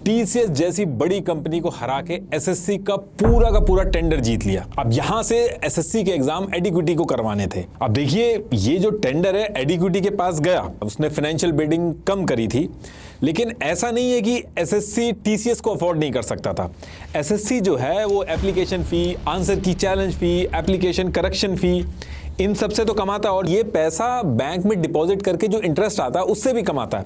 टीसीएस जैसी बड़ी कंपनी को हरा के एसएससी का पूरा टेंडर जीत लिया। अब यहां से एसएससी के एग्जाम एडुकेटी को करवाने थे। अब देखिए ये जो टेंडर है एडुकेटी के पास गया, उसने फाइनेंशियल बिडिंग कम करी थी, लेकिन ऐसा नहीं है कि एसएससी टीसीएस को अफोर्ड नहीं कर सकता था। एसएससी जो है वो एप्लीकेशन फी, आंसर की चैलेंज फी, एप्लीकेशन करेक्शन फी, इन सब से तो कमाता है, और ये पैसा बैंक में डिपॉजिट करके जो इंटरेस्ट आता है उससे भी कमाता है।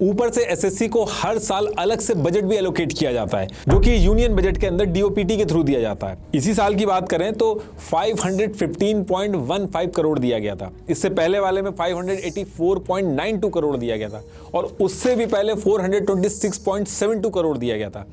ऊपर से एसएससी को हर साल अलग से बजट भी एलोकेट किया जाता है, जो कि यूनियन बजट के अंदर डीओपीटी के थ्रू दिया जाता है। इसी साल की बात करें तो 515.15 करोड़ दिया गया था। इससे पहले वाले में 584.92 करोड़ दिया गया था, और उससे भी पहले 426.72 करोड़ दिया गया था।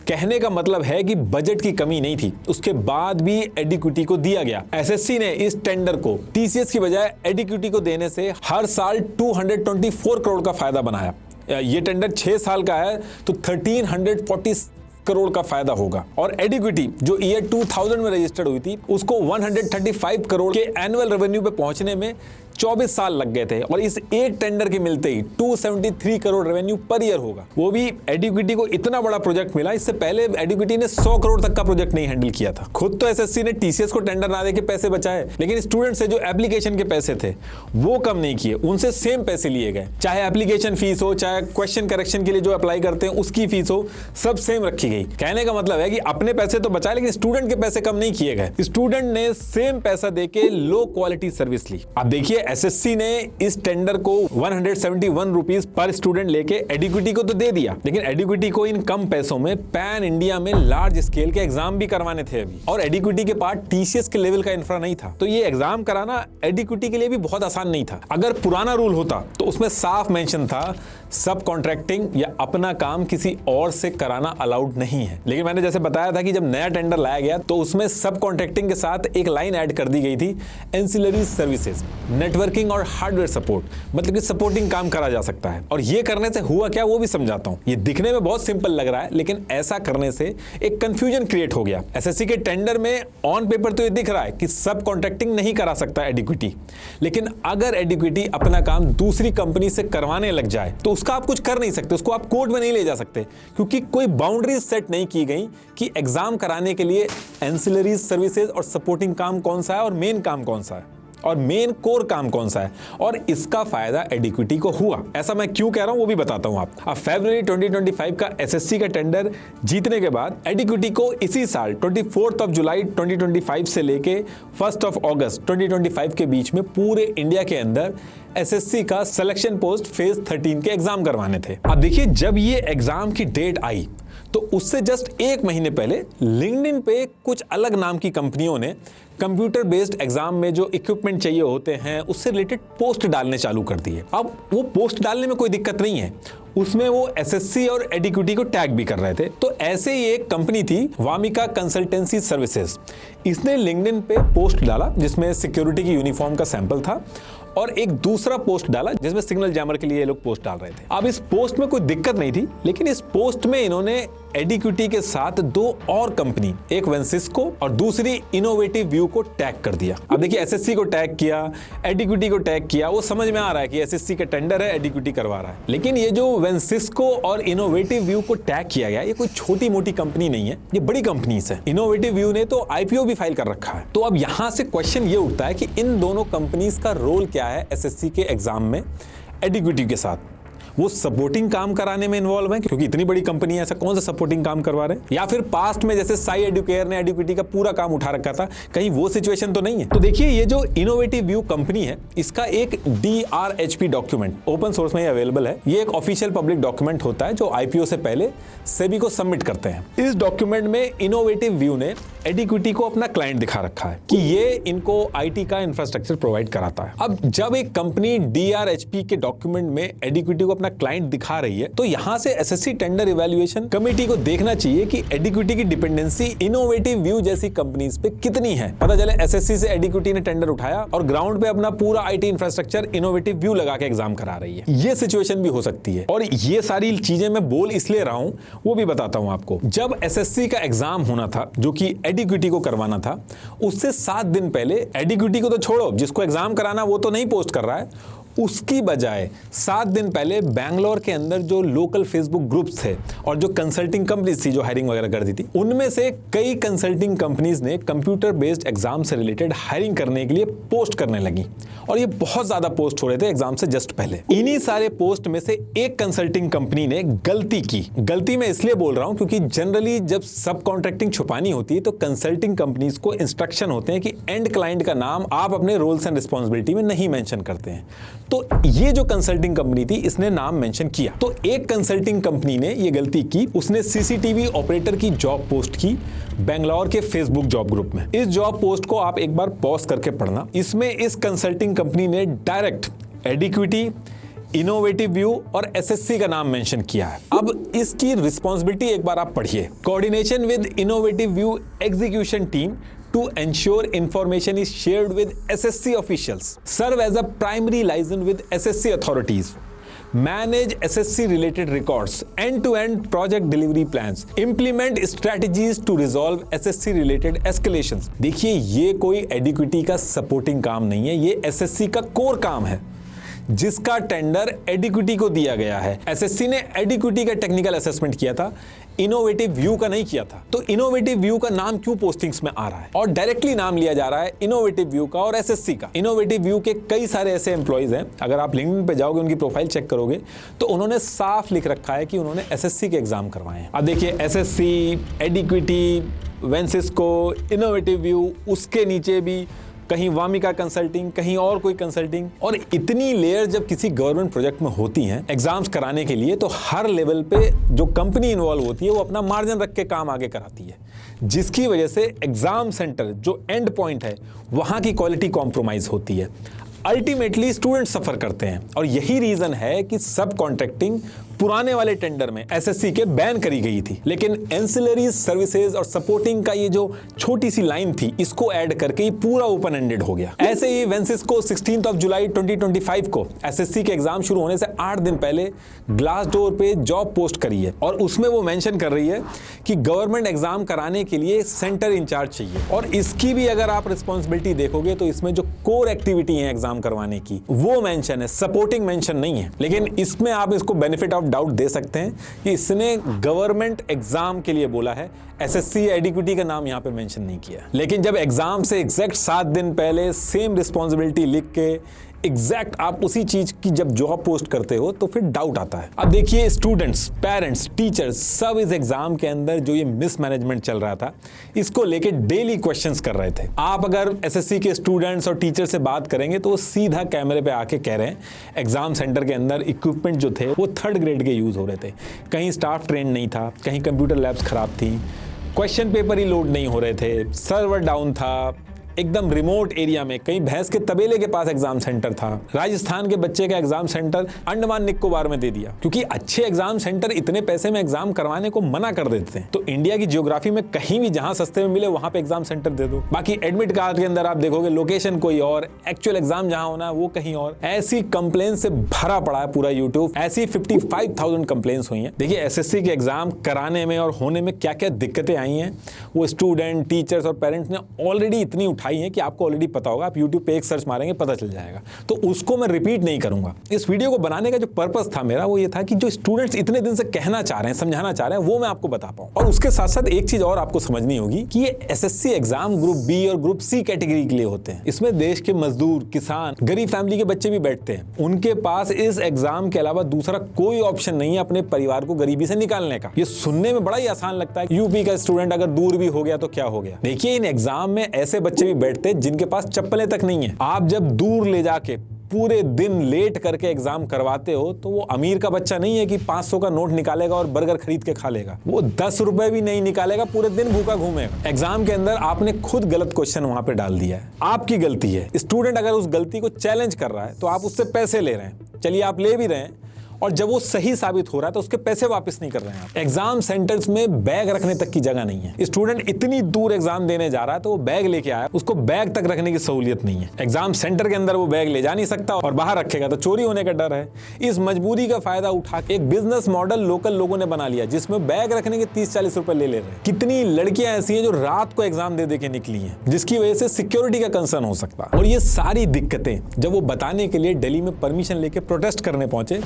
कहने का मतलब है कि बजट की कमी नहीं थी, उसके बाद भी एडुकेटी को दिया गया। एसएससी ने इस टेंडर को टीसीएस की बजाय एडुकेटी को देने से हर साल 224 करोड़ का फायदा बनाया। ये टेंडर 6 साल का है तो 1340 करोड़ का फायदा होगा। और एडुकेटी जो ईयर 2000 में रजिस्टर्ड हुई थी उसको 135 करोड़ के एनुअल रेवेन्यू पे पहुंचने में 24 साल लग गए थे, और इस एक टेंडर के मिलते ही 273 करोड़ रेवेन्यू पर ईयर होगा। वो भी एडुकेटी को इतना बड़ा प्रोजेक्ट मिला, इससे पहले एडुकेटी ने 100 करोड़ तक का प्रोजेक्ट नहीं हैंडल किया था। खुद तो एसएससी ने टीसीएस को टेंडर ना देके पैसे बचाए, लेकिन स्टूडेंट से जो एप्लीकेशन के पैसे थे वो कम नहीं किए, उनसे सेम पैसे लिए गए। चाहे एप्लीकेशन फीस हो, चाहे क्वेश्चन करेक्शन के लिए जो अप्लाई करते हैं उसकी फीस हो, सब सेम रखी गई। कहने का मतलब है कि अपने पैसे तो बचाए, लेकिन स्टूडेंट के पैसे कम नहीं किए गए। स्टूडेंट ने सेम पैसा देके लो क्वालिटी सर्विस ली। अब देखिए एसएससी ने इस टेंडर को 171 रुपीज पर स्टूडेंट लेके एडुकेटी को तो दे दिया, लेकिन एडुकेटी को इन कम पैसों में पैन इंडिया में लार्ज स्केल के एग्जाम भी करवाने थे अभी, और एडुकेटी के पास टीसीएस के लेवल का इंफ्रा नहीं था। तो ये एग्जाम कराना एडुकेटी के लिए भी बहुत आसान नहीं था। अगर पुराना रूल होता तो उसमें साफ मेंशन था सब कॉन्ट्रैक्टिंग या अपना काम किसी और से कराना अलाउड नहीं है। लेकिन मैंने जैसे बताया था कि जब नया टेंडर लाया गया तो उसमें सब कॉन्ट्रैक्टिंग के साथ एक लाइन ऐड कर दी गई थी, एंसिलरी सर्विसेज, नेटवर्किंग और हार्डवेयर सपोर्ट, मतलब कि सपोर्टिंग काम करा जा सकता है। और ये करने से हुआ क्या वो भी समझाता हूं। ये दिखने में बहुत सिंपल लग रहा है, लेकिन ऐसा करने से एक कंफ्यूजन क्रिएट हो गया। एसएससी के टेंडर में ऑन पेपर तो ये दिख रहा है कि सब कॉन्ट्रैक्टिंग नहीं करा सकता एडुकेटी, लेकिन अगर एडुकेटी अपना काम दूसरी कंपनी से करवाने लग जाए तो उसका आप कुछ कर नहीं सकते, उसको आप कोर्ट में नहीं ले जा सकते, क्योंकि कोई बाउंड्रीज सेट नहीं की गई कि एग्जाम कराने के लिए एंसिलरी सर्विसेज और सपोर्टिंग काम कौन सा है और मेन काम कौन सा है और मेन कोर काम कौन सा है, और इसका फायदा एडुकेटी को हुआ। ऐसा मैं क्यों कह रहा हूं वो भी बताता हूं आपको। अब फरवरी 2025 का एसएससी का टेंडर जीतने के बाद एडुकेटी को इसी साल 24 जुलाई 2025 से लेके 1 अगस्त 2025 के बीच में पूरे इंडिया के अंदर एसएससी का सिलेक्शन पोस्ट फेज 13 के एग्जाम करवाने थे। अब देखिए जब ये एग्जाम की डेट आई तो उससे जस्ट 1 महीने पहले लिंक्डइन पे कुछ अलग नाम की कंपनियों ने कंप्यूटर बेस्ड एग्जाम में जो इक्विपमेंट चाहिए होते हैं उससे रिलेटेड पोस्ट डालने चालू कर दिए। अब वो पोस्ट डालने में कोई दिक्कत नहीं है, उसमें वो एसएससी और एडुकेटी को टैग भी कर रहे थे। तो ऐसे ही एक कंपनी थी वामिका कंसल्टेंसी सर्विसेज, इसने लिंक्डइन पे पोस्ट डाला जिसमें सिक्योरिटी की यूनिफॉर्म का सैंपल था, और एक दूसरा पोस्ट डाला जिसमें सिग्नल जैमर के लिए ये लोग पोस्ट डाल रहे थे। अब इस पोस्ट में कोई दिक्कत नहीं थी, लेकिन इस पोस्ट में इन्होंने एडुकेटी के साथ 2 और कंपनी, एक वेंसिस्को और दूसरी इनोवेटिव व्यू को टैग कर दिया। अब देखिए एसएससी को टैग किया, एडुकेटी को टैग किया, वो समझ में आ रहा है कि एसएससी का टेंडर है, एडुकेटी करवा रहा है। लेकिन ये जो वेंसिस्को और इनोवेटिव व्यू को टैग किया गया ये कोई छोटी मोटी कंपनी नहीं है, ये बड़ी कंपनीज है। इनोवेटिव व्यू ने तो आईपीओ भी फाइल कर रखा है। तो अब यहां से क्वेश्चन ये उठता है कि इन दोनों कंपनीज का रोल क्या है एसएससी के एग्जाम में एडुकेटी के साथ। वो सपोर्टिंग काम कराने में इन्वॉल्व है, क्योंकि इतनी बड़ी कंपनी है, ऐसा कौन सा सपोर्टिंग काम करवा रहे हैं, या फिर पास्ट में जैसे साई एडुकेयर ने एडुकेटी का पूरा काम उठा रखा था, कहीं वो सिचुएशन तो नहीं है। तो देखिए ये जो इनोवेटिव व्यू कंपनी है, इसका एक DRHP डॉक्यूमेंट ओपन सोर्स में अवेलेबल है। ये एक ऑफिशियल पब्लिक डॉक्यूमेंट होता है जो IPO से पहले सेबी को सबमिट करते हैं। इस डॉक्यूमेंट में इनोवेटिव व्यू ने एडुकेटी को अपना क्लाइंट दिखा रखा है कि ये इनको IT का इंफ्रास्ट्रक्चर प्रोवाइड कराता है। अब जब एक कंपनी DRHP के डॉक्यूमेंट में एडुकेटी को अपना क्लाइंट दिखा रही है, तो यहां से SSC टेंडर इवैल्यूएशन कमेटी को देखना चाहिए कि एडुकेटी की डिपेंडेंसी इनोवेटिव व्यू जैसी कंपनीज पे कितनी है। पता चले SSC से एडुकेटी ने टेंडर उठाया और ग्राउंड पे अपना पूरा IT इंफ्रास्ट्रक्चर इनोवेटिव व्यू लगा के एग्जाम करा रही है। ये सिचुएशन भी हो सकती है, और ये सारी चीजें मैं बोल इसलिए रहा हूं, वो भी बताता हूं आपको। जब SSC का एग्जाम होना था, जो कि एडुकेटी को करवाना था, उससे 7 दिन पहले एडुकेटी को तो छोड़ो, जिसको एग्जाम कराना वो तो नहीं पोस्ट कर रहा है, उसकी बजाय 7 दिन पहले बैंगलोर के अंदर जो लोकल फेसबुक ग्रुप्स थे और जो कंसल्टिंग कंपनीज थी जो हायरिंग वगैरह करती थी, उनमें से कई कंसल्टिंग कंपनीज ने कंप्यूटर बेस्ड एग्जाम से रिलेटेड हायरिंग करने के लिए पोस्ट करने लगी, और ये बहुत ज्यादा पोस्ट हो रहे थे एग्जाम से जस्ट पहले। इन्हीं सारे पोस्ट में से एक कंसल्टिंग कंपनी ने गलती की। गलती मैं इसलिए बोल रहा हूं क्योंकि जनरली जब सब कॉन्ट्रैक्टिंग छुपानी होती है तो कंसल्टिंग कंपनीज को इंस्ट्रक्शन होते हैं कि एंड क्लाइंट का नाम आप अपने रोल्स एंड रिस्पॉन्सिबिलिटी में नहीं मेंशन करते हैं। तो ये जो कंसल्टिंग कंपनी थी, इसने नाम मेंशन किया। तो एक कंसल्टिंग कंपनी ने ये गलती की, उसने CCTV ऑपरेटर की जॉब पोस्ट की बेंगलोर के फेसबुक जॉब ग्रुप में। इस जॉब पोस्ट को आप एक बार पॉज करके पढ़ना। इसमें इस कंसल्टिंग कंपनी ने डायरेक्ट एडुकेटी, इनोवेटिव व्यू और SSC का नाम मेंशन किया है। अब इसकी रिस्पॉन्सिबिलिटी एक बार आप पढ़िए। Coordination with innovative view execution team to ensure information is shared with SSC officials, serve as a primary liaison with SSC authorities, manage SSC related records, end-to-end project delivery plans, implement strategies to resolve SSC related escalations। देखिए ये कोई एडुकेटी का सपोर्टिंग काम नहीं है, ये SSC का कोर काम है जिसका टेंडर एडुकेटी को दिया गया है। SSC ने एडुकेटी का टेक्निकल असेसमेंट किया था, इनोवेटिव व्यू का नहीं किया था। तो इनोवेटिव व्यू का नाम क्यों पोस्टिंग्स में आ रहा है और डायरेक्टली नाम लिया जा रहा है इनोवेटिव व्यू का और SSC का? इनोवेटिव व्यू के कई सारे ऐसे एम्प्लॉइज हैं, अगर आप लिंक्डइन पे जाओगे उनकी प्रोफाइल चेक करोगे तो उन्होंने साफ लिख रखा है कि उन्होंने SSC के एग्जाम करवाए हैं। अब देखिए SSC, एडुकेटी, वेंसिस्को, इनोवेटिव व्यू, उसके नीचे भी कहीं वामिका कंसल्टिंग, कहीं और कोई कंसल्टिंग, और इतनी लेयर जब किसी गवर्नमेंट प्रोजेक्ट में होती हैं एग्जाम्स कराने के लिए, तो हर लेवल पे जो कंपनी इन्वॉल्व होती है वो अपना मार्जिन रख के काम आगे कराती है, जिसकी वजह से एग्जाम सेंटर जो एंड पॉइंट है वहां की क्वालिटी कॉम्प्रोमाइज होती है। अल्टीमेटली स्टूडेंट सफर करते हैं, और यही रीजन है कि सब कॉन्ट्रैक्टिंग पुराने वाले टेंडर में SSC के बैन करी गई थी, लेकिन एंसिलरी सर्विसेज और सपोर्टिंग का ये जो छोटी सी लाइन थी, इसको ऐड करके ये पूरा ओपन एंडेड हो गया। ऐसे ही वेंसिस्को 16 जुलाई 2025 को SSC के एग्जाम शुरू होने से 8 दिन पहले ग्लासडोर पे जॉब पोस्ट करी है, और उसमें वो मेंशन कर रही है कि गवर्नमेंट एग्जाम कराने के लिए सेंटर इंचार्ज चाहिए, और इसकी भी अगर आप रिस्पॉन्सिबिलिटी देखोगे तो इसमें जो कोर एक्टिविटी है एग्जाम करवाने की वो मेंशन है, सपोर्टिंग मेंशन नहीं है। लेकिन इसमें आप इसको बेनिफिट ऑफ डाउट दे सकते हैं कि इसने गवर्नमेंट एग्जाम के लिए बोला है, SSC एडुकेटी का नाम यहां पे मेंशन नहीं किया। लेकिन जब एग्जाम से एग्जैक्ट 7 दिन पहले सेम रिस्पॉन्सिबिलिटी लिख के एग्जैक्ट आप उसी चीज की जब जॉब पोस्ट करते हो तो फिर डाउट आता है। अब देखिए स्टूडेंट्स, पेरेंट्स, टीचर्स सब इस एग्जाम के अंदर जो ये मिसमैनेजमेंट चल रहा था इसको लेके डेली क्वेश्चंस कर रहे थे। आप अगर SSC के स्टूडेंट्स और टीचर से बात करेंगे तो वो सीधा कैमरे पे आके कह रहे हैं एग्जाम सेंटर के अंदर इक्विपमेंट जो थे वो 3rd ग्रेड के यूज हो रहे थे, कहीं स्टाफ ट्रेन नहीं था, कहीं कंप्यूटर लैब्स खराब थी, क्वेश्चन पेपर ही लोड नहीं हो रहे थे, सर्वर डाउन था, एकदम रिमोट एरिया में कहीं भैंस के तबेले के पास एग्जाम सेंटर था। राजस्थान के बच्चे का एग्जाम सेंटर अंडमान निकोबार में दे दिया, क्योंकि अच्छे एग्जाम सेंटर इतने पैसे में एग्जाम करवाने को मना कर देते हैं। तो इंडिया की ज्योग्राफी में कहीं भी जहां सस्ते में मिले वहां पे एग्जाम सेंटर दे दो। बाकी एडमिट कार्ड के अंदर आप देखोगे लोकेशन कोई और, एक्चुअल एग्जाम जहां होना है वो कहीं और। ऐसी कंप्लेन से भरा पड़ा है पूरा यूट्यूब। ऐसी 55,000 कंप्लेन हुई है। देखिए SSC के एग्जाम कराने में और होने में क्या क्या दिक्कतें आई हैं वो स्टूडेंट, टीचर्स और पेरेंट्स ने ऑलरेडी इतनी उठाई हैं कि आपको ऑलरेडी पता होगा, आप YouTube पे एक सर्च मारेंगे पता चल जाएगा, तो उसको मैं रिपीट नहीं करूंगा। इस वीडियो को बनाने का जो पर्पस था मेरा वो ये था कि जो स्टूडेंट्स इतने दिन से कहना चाह रहे हैं, समझाना चाह रहे हैं, वो मैं आपको बता पाऊं। और उसके साथ साथ एक चीज और आपको समझनी होगी कि ये SSC एग्जाम ग्रुप बी और ग्रुप सी कैटेगरी के लिए होते हैं। इसमें देश के मजदूर, किसान, गरीब फैमिली के बच्चे भी बैठते हैं। उनके पास इस एग्जाम के अलावा दूसरा कोई ऑप्शन नहीं है अपने परिवार को गरीबी से निकालने का। ये सुनने में बड़ा ही आसान लगता है, यूपी का स्टूडेंट अगर दूर भी हो गया तो क्या हो गया। देखिए, इन एग्जाम में ऐसे बच्चे भी बैठते हैं जिनके पास चप्पलें तक नहीं है। आप जब दूर ले जाके पूरे दिन लेट करके एग्जाम करवाते हो तो वो अमीर का बच्चा नहीं है कि 500 का नोट निकालेगा और बर्गर खरीद के खा लेगा। वो 10 रुपए भी नहीं निकालेगा, पूरे दिन भूखा घूमेगा। एग्जाम के अंदर आपने खुद गलत क्वेश्चन वहां पे डाल दिया है, आपकी गलती है। स्टूडेंट अगर उस गलती को चैलेंज कर रहा है तो आप उससे पैसे ले रहे हैं, चलिए आप ले भी रहे हैं, और जब वो सही साबित हो रहा है तो उसके पैसे वापस नहीं कर रहे हैं आप। एग्जाम सेंटर्स में बैग रखने तक की जगह नहीं है। स्टूडेंट इतनी दूर एग्जाम देने जा रहा है तो वो बैग लेके आया, उसको बैग तक रखने की सहूलियत नहीं है। एग्जाम सेंटर के अंदर वो बैग ले जा नहीं सकता और बाहर रखेगा तो चोरी होने का डर है। इस मजबूरी का फायदा उठा के एक बिजनेस मॉडल लोकल लोगों ने बना लिया जिसमें बैग रखने के 30-40 रुपए ले रहे हैं। कितनी लड़कियां ऐसी हैं जो रात को एग्जाम दे के निकली हैं, जिसकी वजह से सिक्योरिटी का कंसर्न हो सकता है। और ये सारी दिक्कतें जब वो बताने के लिए दिल्ली में परमिशन लेके प्रोटेस्ट करने पहुंचे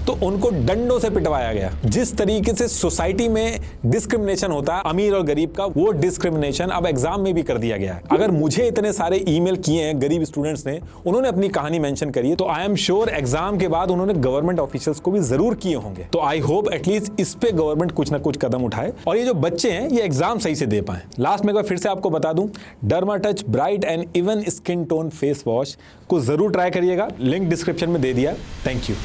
तो उनको डंडों से पिटवाया गया। जिस तरीके से सोसाइटी में डिस्क्रिमिनेशन होता है अमीर और गरीब का, वो डिस्क्रिमिनेशन अब एग्जाम में भी कर दिया गया है। अगर मुझे इतने सारे ईमेल किए हैं गरीब स्टूडेंट्स ने, उन्होंने अपनी कहानी मेंशन करी है, तो आई एम श्योर एग्जाम के बाद उन्होंने गवर्नमेंट ऑफिशियल्स को भी जरूर किए होंगे। तो आई होप एटलीस्ट इस पे गवर्नमेंट कुछ ना कुछ कदम उठाए और ये जो बच्चे हैं ये एग्जाम सही से दे पाए। लास्ट में एक बार फिर से आपको बता दूं, डर्माटच bright and even skin tone face wash को जरूर ट्राई करिएगा, लिंक डिस्क्रिप्शन में दे दिया। Thank you.